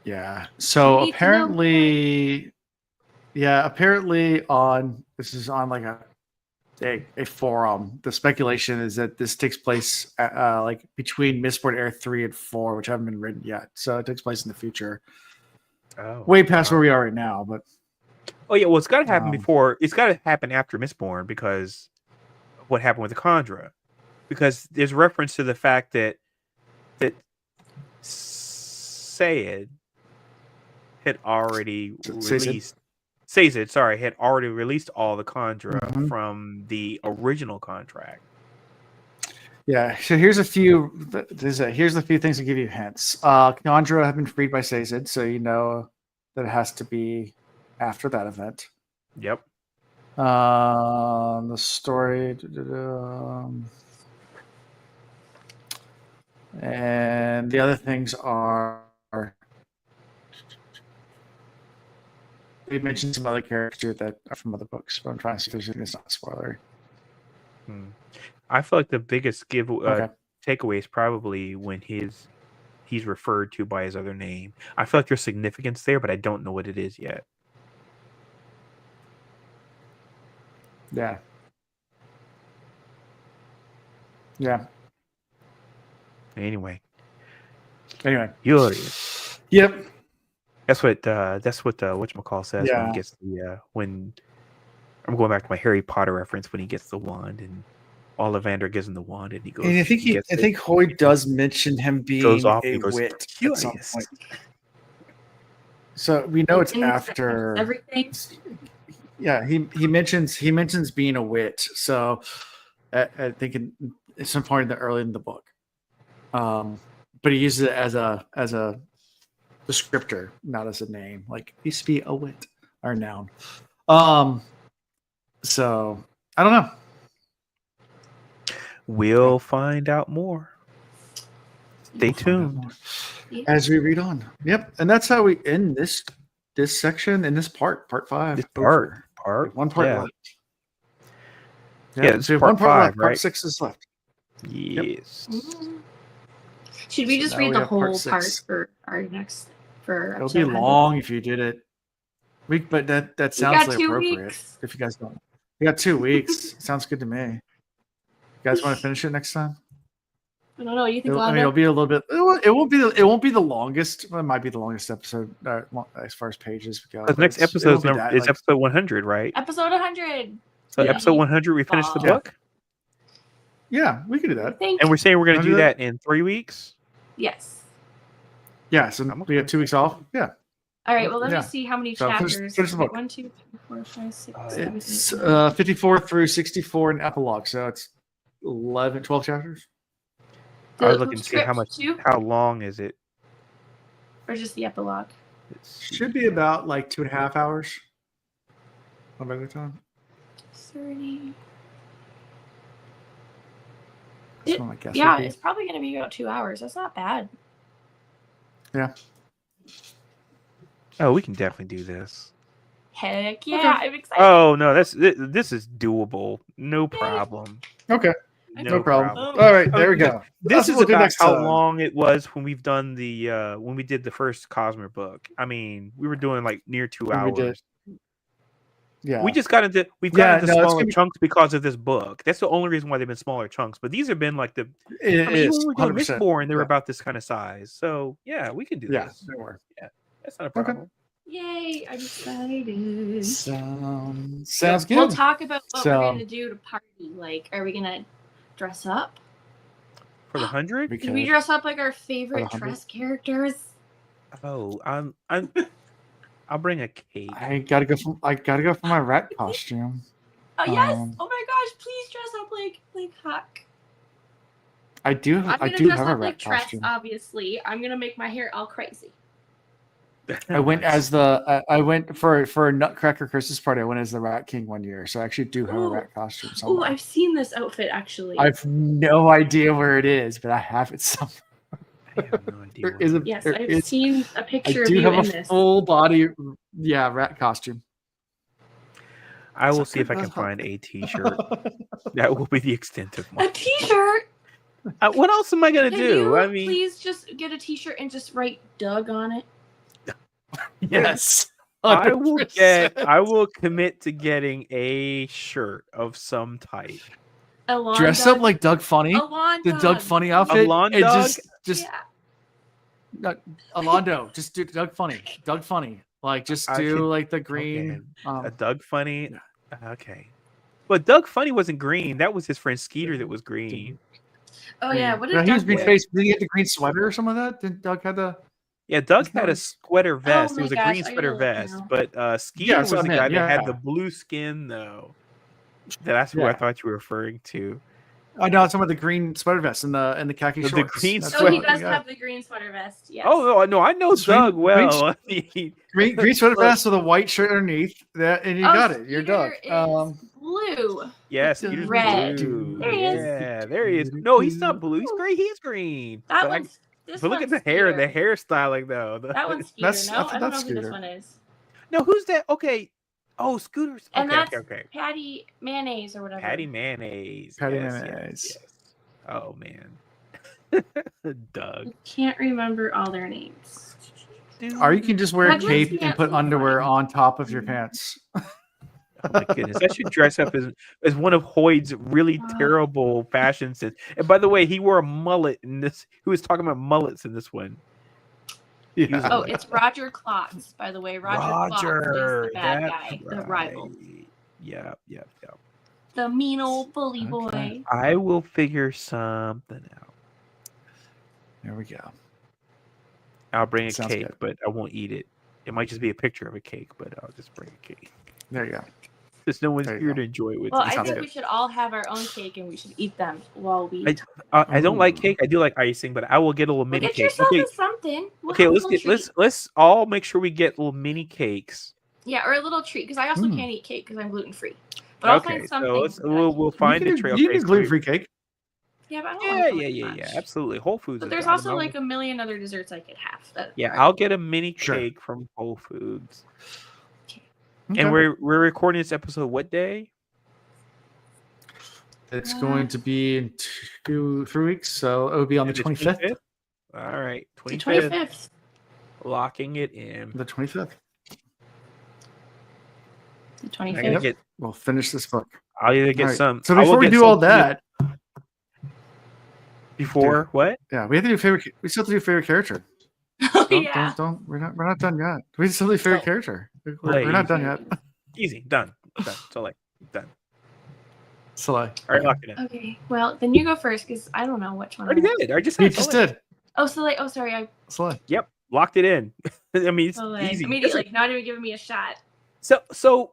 Yeah. So apparently on this is on like a forum. The speculation is that this takes place like between Mistborn Era 3 and 4, which haven't been written yet. So it takes place in the future. Way past where we are right now, but well, it's got to happen before. It's got to happen after Mistborn because of what happened with the Kandra. Because there's reference to the fact that Sayed had already released. Sazed, had already released all the Kandra from the original contract. Yeah, so here's a few. Here's the few things to give you hints. Kandra have been freed by Sazed, so you know that it has to be after that event. Yep. The story, and the other things are. We mentioned some other characters that are from other books, but I'm trying to see if there's anything that's not a spoiler. I feel like the biggest takeaway is probably when he's referred to by his other name. I feel like there's significance there, but I don't know what it is yet. Yeah. Yeah. Anyway. Furious. Yep. That's what whatchamacall says when he gets the when I'm going back to my Harry Potter reference when he gets the wand and Ollivander gives him the wand and he goes. And I think Hoyt does mention him being a wit at some point. So we know it's after everything. Yeah, he mentions being a wit. So I think at some point early in the book, but he uses it as a descriptor, not as a name. Like, used to be a wit or noun. So I don't know. We'll find out more. Stay tuned as we read on. Yep, and that's how we end this section in this part 5. This part one part left. Yeah, so one part left. Part 6 is left. Yes. Yep. Should we just read the whole part for our next? It'll be long if you did it. But that sounds like appropriate. If you guys don't, we got 2 weeks. Sounds good to me. You guys want to finish it next time? I don't know. You think? It'll be a little bit. It won't be the longest. Well, it might be the longest episode as far as pages go. The next episode is episode 100, right? Episode 100. So episode 100, we finish the book. Yeah, we can do that. And we're saying we're going to do that in 3 weeks. Yes. Yeah. So we have 2 weeks off. Yeah. All right. Well, let me see how many chapters. Finish the book. 1, 2, 3, 4, 5, 6, 7, It's 54 through 64 in epilogue, so it's 12 chapters. I was looking to see how long is it, or just the epilogue. It should be about like 2.5 hours. On regular time. 30. It's probably going to be about 2 hours. That's not bad. Yeah. Oh, we can definitely do this. Heck yeah! Okay. I'm excited. Oh no, this is doable. No problem. Okay. No problem. All right, there we go. This is about how long it was when we've done the when we did the first Cosmere book. I mean, we were doing like near 2 hours. Yeah, we got into smaller chunks because of this book. That's the only reason why they've been smaller chunks. But these have been like when we were doing Mistborn, they were about this kind of size. So yeah, we can do this. Yeah, that's not a problem. Okay. Yay! I'm excited. Sounds good. We'll talk about what we're gonna do to party. Like, are we gonna dress up for the 100? Can we dress up like our favorite Tress characters? Oh, I'll bring a cake. I gotta go for my rat costume. Oh yes! Oh my gosh! Please dress up like Huck. I do have a rat costume. Tress, obviously, I'm gonna make my hair all crazy. I went for a Nutcracker Christmas party. I went as the Rat King one year, so I actually do have a rat costume. Oh, I've seen this outfit actually. I have no idea where it is, but I have it somewhere. I have no idea. I've seen a picture of you in this. I do have a full body, rat costume. I will see if I can find a T-shirt. That will be the extent of my T-shirt. What else am I gonna do? I mean, please just get a T-shirt and just write Doug on it. Yes. 100%. I will commit to getting a shirt of some type. Dress up like Doug Funny. The Doug Funny outfit. Alondo. Just do Doug Funny. Doug Funny. Like just do like the green. A Doug Funny. Okay. But Doug Funny wasn't green. That was his friend Skeeter that was green. Oh yeah. What did Doug was green face? Did he get the green sweater or something like that? Did Doug have the? Yeah, Doug had a sweater vest. It was a green sweater vest. But Skeeter was the guy that had the blue skin, though. That's who I thought you were referring to. Oh no, it's some of the green sweater vest and the khaki shorts. The green sweater. He does have the green sweater vest. Yes. Oh no, I know Doug well. Green sweater vest with a white shirt underneath. And you got it. You're Doug. Blue. Yes, Skeeter's red. Blue. There he is. No, he's not blue. He's gray. He's green. That one's. But look at the hair, the hairstyling though. That one's Skeeter. I don't know who this one is. No, who's that? Okay. Oh, Scooter's. And that's Patty Mayonnaise or whatever. Patty Mayonnaise. Yes. Oh man. Doug. I can't remember all their names. Or you can just wear a cape and put underwear on top of your pants. Oh my goodness! I should dress up as one of Hoyd's really terrible fashion sense. And by the way, he wore a mullet in this. He was talking about mullets in this one. Yeah. Oh, it's Roger Klotz, by the way. Roger Klotz is the bad guy, the rival. Yeah. The mean old bully boy. I will figure something out. There we go. I'll bring a cake, but I won't eat it. It might just be a picture of a cake, but I'll just bring a cake. There you go. Because no one's here to enjoy it with. Well, I think we should all have our own cake and we should eat them while we. I don't like cake. I do like icing, but I will get a little mini cake. Yourself something. Let's all make sure we get little mini cakes. Yeah, or a little treat because I also can't eat cake because I'm gluten free. But I'll find something. So we'll find a trail. You can gluten free cake. Yeah, but I don't yeah. Absolutely, Whole Foods. But there's also like a million other desserts I could have. I'll get a mini cake from Whole Foods. Okay. And we're recording this episode what day? It's going to be in 3 weeks, so it will be on the 25th. All right, 25th. Locking it in. The 25th. The 25th. We'll finish this book. I'll either get some. So before we do all that, what? Yeah, we have to do favorite. We still have to do favorite character. Don't. We're not done yet. We still do favorite character. We're not done yet. Easy, done. Soleil, done. Soleil. All right, lock it in. Okay, well then you go first because I don't know which one. I already did. I just did. Oh, Soleil. Oh, sorry. Soleil. Yep, locked it in. I mean, it's easy. Immediately, not even giving me a shot. So,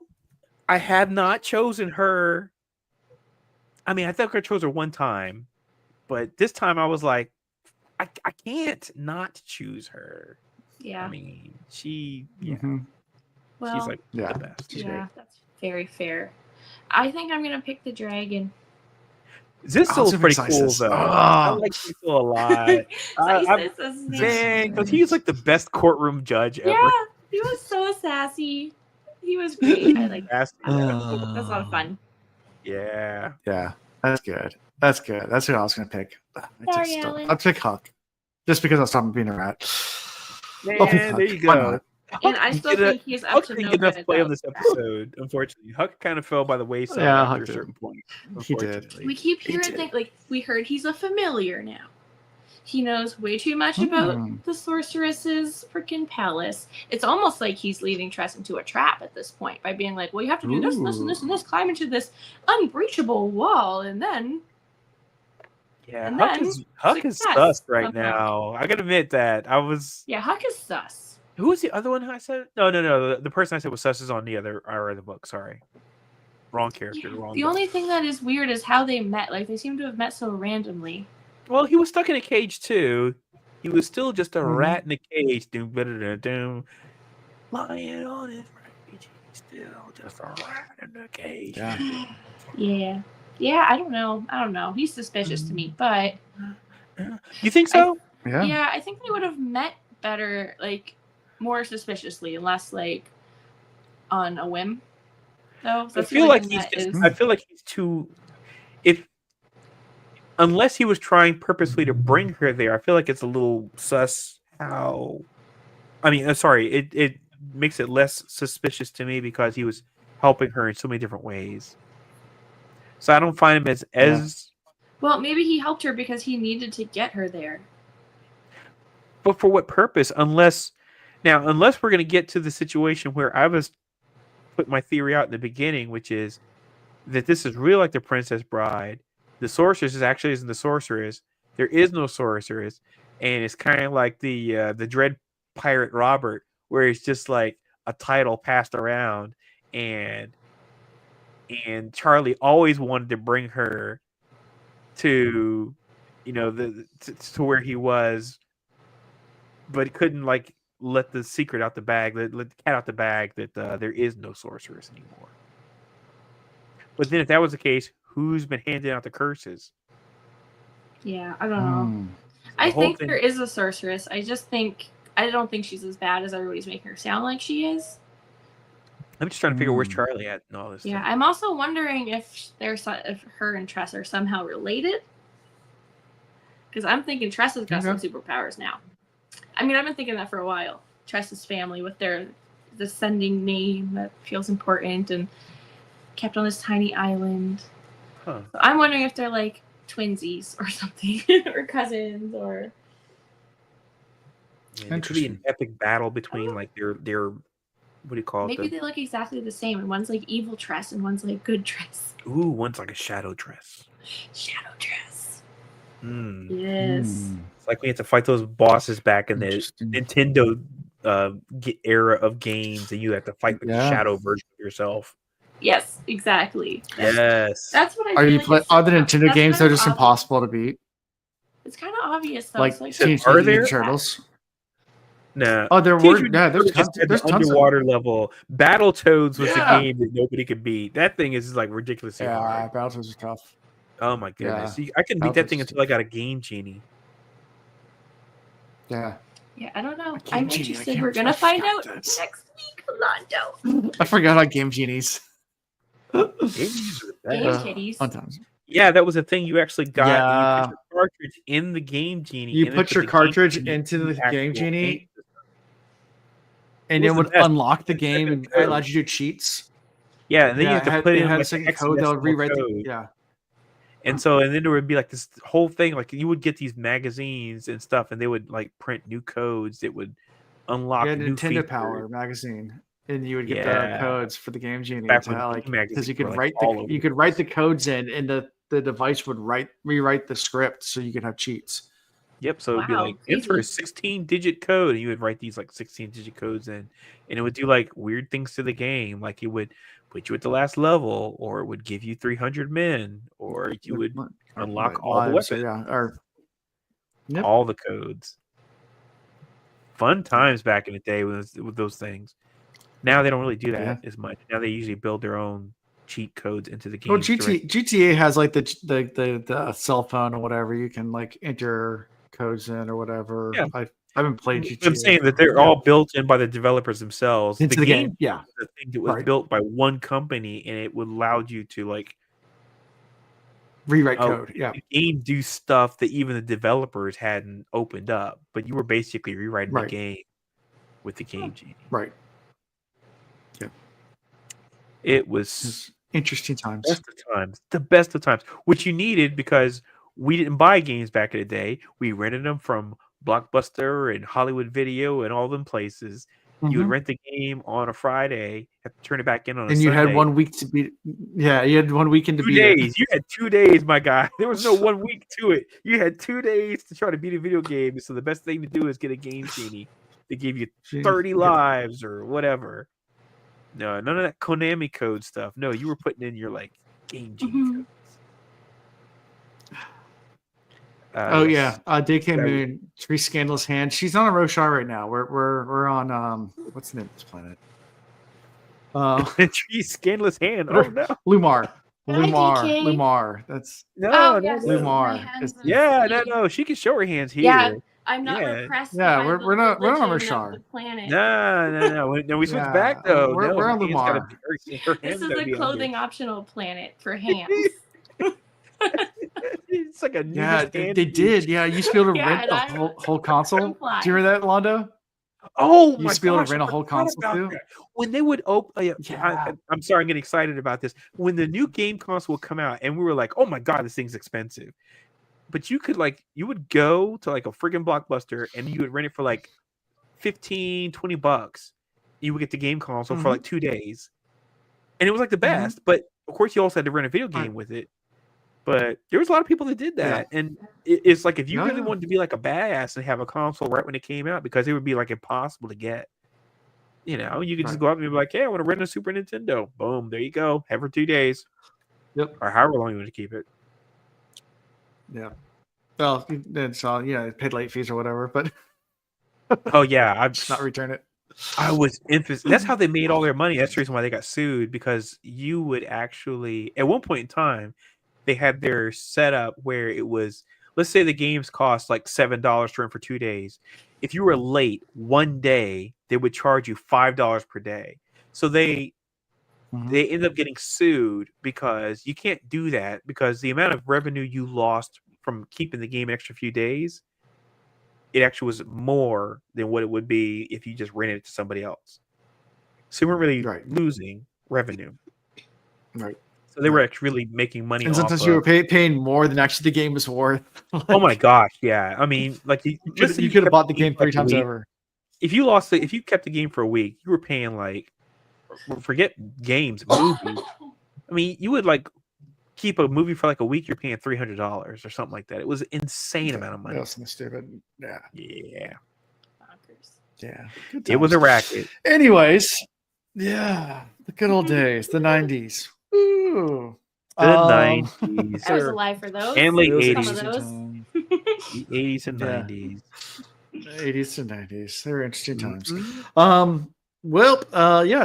I have not chosen her. I mean, I think I chose her one time, but this time I was like, I can't not choose her. Yeah. I mean, she. Yeah. Mm-hmm. Well, she's like the best. Yeah, that's very fair. I think I'm gonna pick the dragon. Zissel's pretty cool though. I like Zissel a lot. Because he's like the best courtroom judge ever. Yeah, he was so sassy. He was great. I like that. That's a lot of fun. Yeah. Yeah. That's good. That's what I was gonna pick. Sorry, Alan. I'll pick Huck. Just because I'll stop being a rat. Man, there you go. And I still think he's up to no good. Enough play on this episode, unfortunately. Huck kind of fell by the wayside after a certain point. He did. We keep hearing things like we heard he's a familiar now. He knows way too much about the sorceress's freaking palace. It's almost like he's leading Tress into a trap at this point by being like, well, you have to do this, this, and this, and this, climb into this unbreachable wall, and then. Yeah, Huck is sus right now. I gotta admit that. Yeah, Huck is sus. Who was the other one I said? No. The person I said was sus is on our other book. Sorry. Wrong character. Wrong book. Only thing that is weird is how they met. Like, they seem to have met so randomly. Well, he was stuck in a cage, too. He was still just a rat in a cage. Doom. Lying on his rage. He's still just a rat in a cage. Yeah. Yeah, I don't know. He's suspicious to me, but... You think so? Yeah, I think they would have met better, like, more suspiciously, unless, like, on a whim, though. I feel like he's too... Unless he was trying purposely to bring her there, I feel like it's a little sus how... I mean, sorry, it makes it less suspicious to me because he was helping her in so many different ways. So I don't find him as... Well, maybe he helped her because he needed to get her there. But for what purpose? Unless we're going to get to the situation where I was put my theory out in the beginning, which is that this is real like the Princess Bride. The sorceress isn't the sorceress. There is no sorceress. And it's kind of like the Dread Pirate Robert, where it's just like a title passed around, and Charlie always wanted to bring her to, to where he was, but he couldn't like let the secret out the bag, let the cat out the bag that there is no sorceress anymore. But then if that was the case, who's been handing out the curses? Yeah, I don't know. I think there is a sorceress. I don't think she's as bad as everybody's making her sound like she is. I'm just trying to figure where's Charlie at and all this. Yeah, I'm also wondering if her and Tress are somehow related. Because I'm thinking Tress has got some superpowers now. I mean, I've been thinking that for a while. Tress's family with their descending name that feels important and kept on this tiny island. Huh. So I'm wondering if they're like twinsies or something, or cousins, or. Yeah, it could be an epic battle between like their what do you call it? Maybe they look exactly the same, and one's like evil Tress, and one's like good Tress. Ooh, one's like a shadow Tress. Shadow Tress. Yes. It's like we had to fight those bosses back in the Nintendo era of games, and you have to fight the shadow version of yourself. Yes, exactly. Yes. That's what I. Are the Nintendo games that are just impossible to beat? It's kind of obvious though. Like Teenage are there Turtles? No. Oh, there were. Yeah, there's underwater level. Battletoads was a game that nobody could beat. That thing is like ridiculously hard. Battletoads is tough. Oh my goodness! Yeah. I couldn't beat that thing until I got a Game Genie. Yeah. Yeah, I don't know. I'm interested. We're gonna find out next week, Rolando. I forgot about Game Genies. Game Kitties. Sometimes. Yeah, that was a thing you actually got. Yeah. You put your cartridge in the Game Genie. You put your cartridge into the Game Genie, and it would unlock the game and allowed you to do cheats. Yeah, and then you have to put in had like a second code that would rewrite the And then there would be like this whole thing, like you would get these magazines and stuff, and they would like print new codes that would unlock new Nintendo features. Power magazine, and you would get the codes for the Game Genie because you could write the codes in, and the device would rewrite the script so you could have cheats. Yep. So it'd be like enter a 16-digit code, and you would write these like 16-digit codes in, and it would do like weird things to the game, like it would put you at the last level, or it would give you 300 men, or you would unlock all the weapons, all the codes. Fun times back in the day with those things. Now they don't really do that as much. Now they usually build their own cheat codes into the game. Well, GTA has like the cell phone or whatever. You can like enter codes in or whatever. Yeah. I haven't played GTA. I'm saying that they're all built in by the developers themselves. Into the game. Yeah. The thing that was built by one company, and it would allow you to like rewrite code. Yeah. The game do stuff that even the developers hadn't opened up, but you were basically rewriting the game with the Game Genie. Right. Yeah. It was interesting times. The best of times, which you needed because we didn't buy games back in the day. We rented them from Blockbuster and Hollywood Video and all them places. You would rent the game on a Friday, have to turn it back in on a Sunday. And you had 1 week to beat. Yeah, you had 1 weekend to beat 2 days. You had 2 days, my guy. There was no 1 week to it. You had 2 days to try to beat a video game. So the best thing to do is get a Game Genie. They give you 30 lives or whatever. No, none of that Konami code stuff. No, you were putting in your like Game Genie codes. DK Moon, Tree Scandalous Hand. She's on a Roshar right now. We're on what's the name of this planet? Tree Scandalous Hand. Oh no, Lumar. That's Lumar. No. She can show her hands here. Yeah, I'm not repressed. Yeah, we're not on Roshar. No. When we switch back though, we're on Lumar. This is a clothing optional planet for hands. It's like a they did. Yeah, you used to be able to rent the whole console. Do you remember that, Londo? Oh my god! You used to be able to rent a whole console too. When they would open, I'm sorry, I'm getting excited about this. When the new game console would come out, and we were like, "Oh my god, this thing's expensive," but you would go to like a friggin' Blockbuster, and you would rent it for like $15-$20. You would get the game console for like 2 days, and it was like the best. But of course, you also had to rent a video game with it. But there was a lot of people that did that, and it's like if you really wanted to be like a badass and have a console right when it came out, because it would be like impossible to get. You know, you could just go out and be like, "Hey, I want to rent a Super Nintendo." Boom, there you go. Have for 2 days. Yep. Or however long you want to keep it. Yeah. Well, it's all paid late fees or whatever, but oh yeah, I'm just not return it. I was infamous. That's how they made all their money. That's the reason why they got sued, because you would actually at one point in time. They had their setup where it was, let's say the games cost like $7 to rent for 2 days. If you were late 1 day, they would charge you $5 per day. So they end up getting sued because you can't do that, because the amount of revenue you lost from keeping the game an extra few days, it actually was more than what it would be if you just rented it to somebody else. So you weren't really losing revenue. Right. So they were actually really making money. And sometimes you were paying more than actually the game was worth. Oh my gosh, yeah. I mean, like you could have bought the game 3 times over. If you kept the game for a week, you were paying like, forget games, movies. I mean, you would like keep a movie for like a week. You're paying $300 or something like that. It was an insane amount of money. That was something stupid. Yeah. Yeah. It was a racket. Anyways, the good old days, the 90s. Ooh. The 90s. I was alive for those. And late 80s. The 80s and 90s. 80s and 90s. They were interesting times.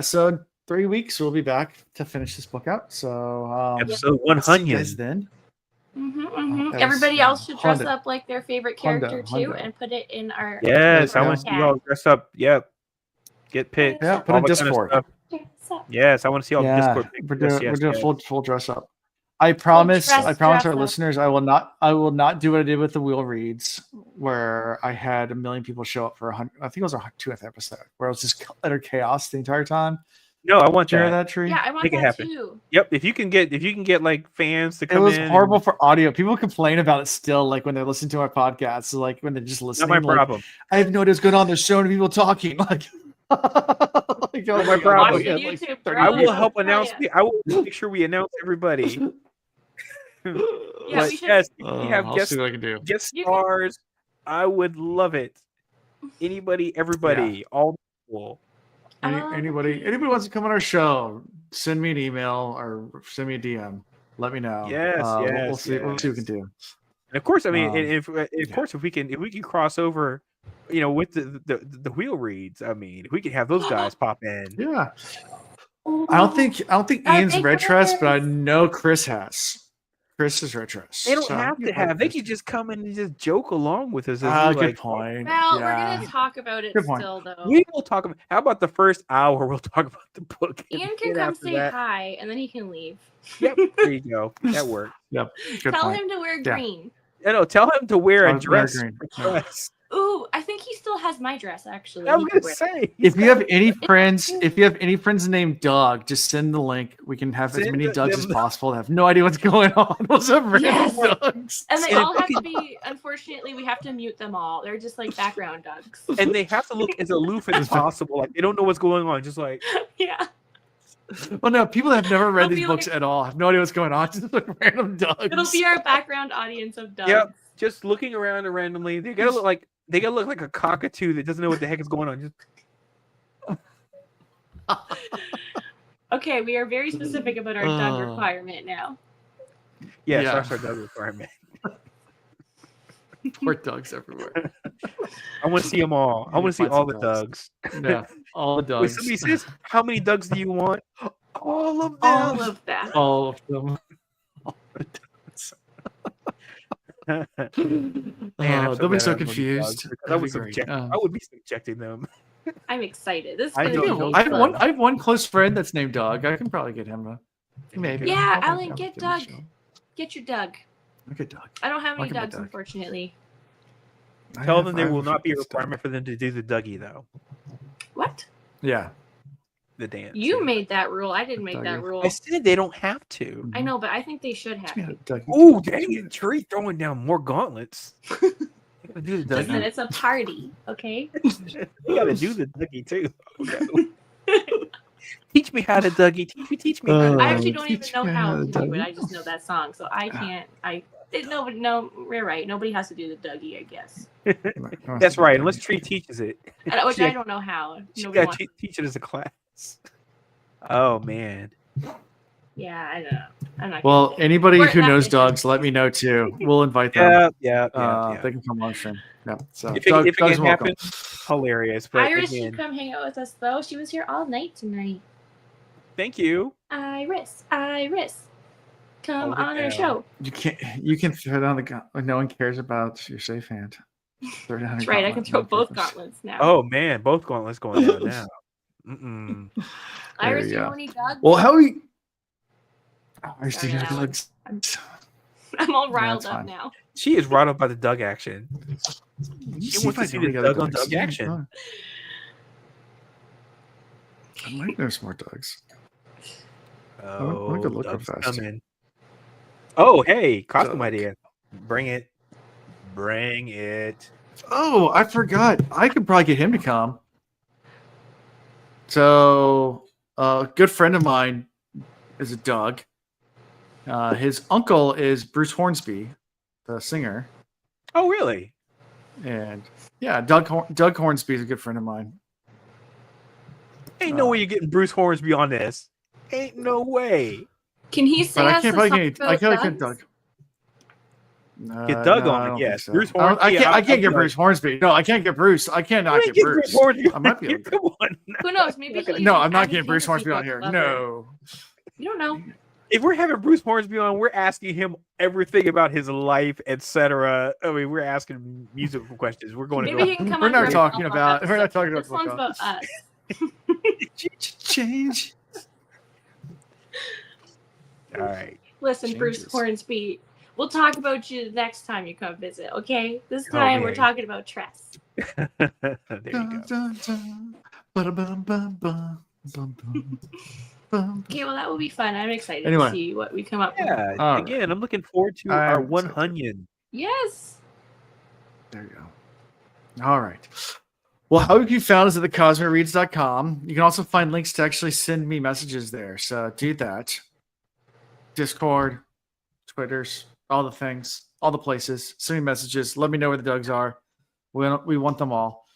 So in 3 weeks we'll be back to finish this book out. So episode 100 then. Everybody else should dress up like their favorite character too, and put it in our. Yes, I want to see you all dress up. Yep. Get picked. Yeah, put in Discord. Yes, I want to see all the Discord pictures. We're doing full dress up. I promise our listeners I will not do what I did with the wheel reads, where I had 1 million people show up for 100. I think it was our 2th episode, where it was just utter chaos the entire time. No, I want that tree. Yeah, I want that too. Yep. If you can get like fans to come in. It was horrible for audio. People complain about it still, like when they're listening to our podcast. So like when they're just listening. Not my problem. I have no idea what's going on. There's so many people talking. Like, not my problem. I will help announce. I will make sure we announce everybody. Yeah, yes, we have guest stars. I would love it. Anybody, everybody, all people. Anybody wants to come on our show, send me an email or send me a DM. Let me know. We'll see what we can do. And of course, I mean, if we can cross over, with the wheel reads. I mean, if we can have those guys pop in. Yeah. I don't think Ian's read Tress, but I know Chris has. Chris is read Tress. They don't have to have. They could just come in and just joke along with us. Good point. Well, we're gonna talk about it still, though. We will talk about. How about the first hour? We'll talk about the book. Ian can come say hi, and then he can leave. Yep, there you go. That works. Yep. Tell him to wear green. No, tell him to wear a dress. Ooh, I think he still has my dress. Actually, I was gonna say. If you have any friends named Doug, just send the link. We can have as many Dougs as possible. They have no idea what's going on. We'll have random Dougs, and they all have to be. Unfortunately, we have to mute them all. They're just like background Dougs, and they have to look as aloof as possible. Like they don't know what's going on. Just like Well, no, people that have never read these books at all have no idea what's going on. Just like random Dougs. It'll be our background audience of Dougs. Yep, just looking around randomly. They gotta look like a cockatoo that doesn't know what the heck is going on. Okay, we are very specific about our Doug requirement now. Yes, that's our Doug requirement. Poor Dougs everywhere. I want to see them all. I want to see all the Dougs. Yeah, all the Dougs. Wait, somebody says, how many Dougs do you want? All of them. All of them. All of them. They'll be so confused. I would be subjecting them. I'm excited. This is I have one close friend that's named Doug. I can probably get him maybe. Yeah, Alan, get Doug. Get your Doug. Look at Doug. I don't have any Dougs, unfortunately. Tell them there will not be a requirement for them to do the Dougie, though. What? Yeah. The dance. You made that rule. I didn't make that rule. I said they don't have to. I know, but I think they should have to. Oh, dang it. Tree throwing down more gauntlets. Listen, it's a party, okay? You gotta do the Dougie, too. Okay. Teach me how to Dougie. Teach me how to I actually don't even know how to do it. I just know that song, so I can't. No, we're right. Nobody has to do the Dougie, I guess. That's right, unless Tree teaches it. Which I don't know how. You gotta teach it as a class. Oh, man. Yeah, I know. I'm not. Well, anybody who knows Dougs, let me know too. We'll invite them. Yeah. They can come on stream. Yeah. So if it can happen, hilarious. But Iris should come hang out with us though. She was here all night tonight. Thank you, Iris. Come on our show. You can throw down the gauntlet. No one cares about your safe hand. That's right. I can throw both gauntlets now. Oh man, both gauntlets going down now. Iris, you know any Dougs? Well, how are we? Iris, do you know Dougs? I'm all riled up now. She is riled up by the Doug action. She wants to see the Doug on Doug action. I might know some more Dougs. Oh, I could look up fast. Oh, hey, costume idea. Bring it. Oh, I forgot. I could probably get him to come. So, a good friend of mine is a Doug. His uncle is Bruce Hornsby, the singer. Oh, really? And yeah, Doug Hornsby is a good friend of mine. Ain't no way you're getting Bruce Hornsby on this. Ain't no way. Can he sing us the song I can't get Doug. Get Doug on it, yes. So. Bruce Hornsby. I can't get Bruce Hornsby. No, I can't get Bruce. I cannot get Bruce. I might be able to. Come on. Who knows? Maybe. No, I'm not getting Bruce Hornsby on here. No. You don't know. If we're having Bruce Hornsby on, we're asking him everything about his life, etc. I mean, we're asking musical questions. We're going to Maybe he can come We're not talking about. We're not talking about. This one's about us. Change. All right. Listen, Bruce Hornsby. We'll talk about you next time you come visit, okay? This time we're talking about Tress. There you go. Okay, well, that will be fun. I'm excited Anyway. to see what we come up with. Yeah, again, I'm looking forward to our one Hunyan. Yes. There you go. All right. Well, how you found us at thecosmireads.com. You can also find links to actually send me messages there. So do that. Discord, Twitters, all the things, all the places. Send me messages. Let me know where the Dougs are. We want them all.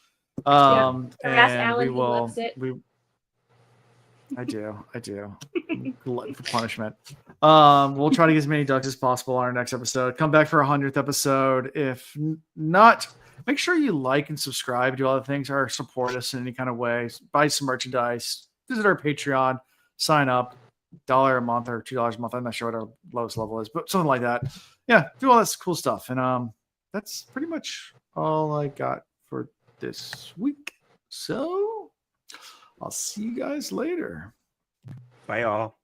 Ask And Alan we who will. loves it. I do. For punishment. We'll try to get as many Dougs as possible on our next episode. Come back for 100th episode. If not, make sure you like and subscribe, do all the things, or support us in any kind of way. Buy some merchandise. Visit our Patreon. Sign up. $1 a month or $2 a month. I'm not sure what our lowest level is, but something like that. Yeah, do all this cool stuff. And that's pretty much all I got for this week. So I'll see you guys later. Bye, all.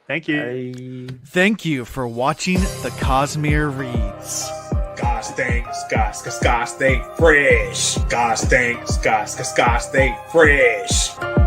Thank you. Bye. Thank you for watching the Cosmere Reads. God stinks, God stay fresh. God stinks, God stay fresh.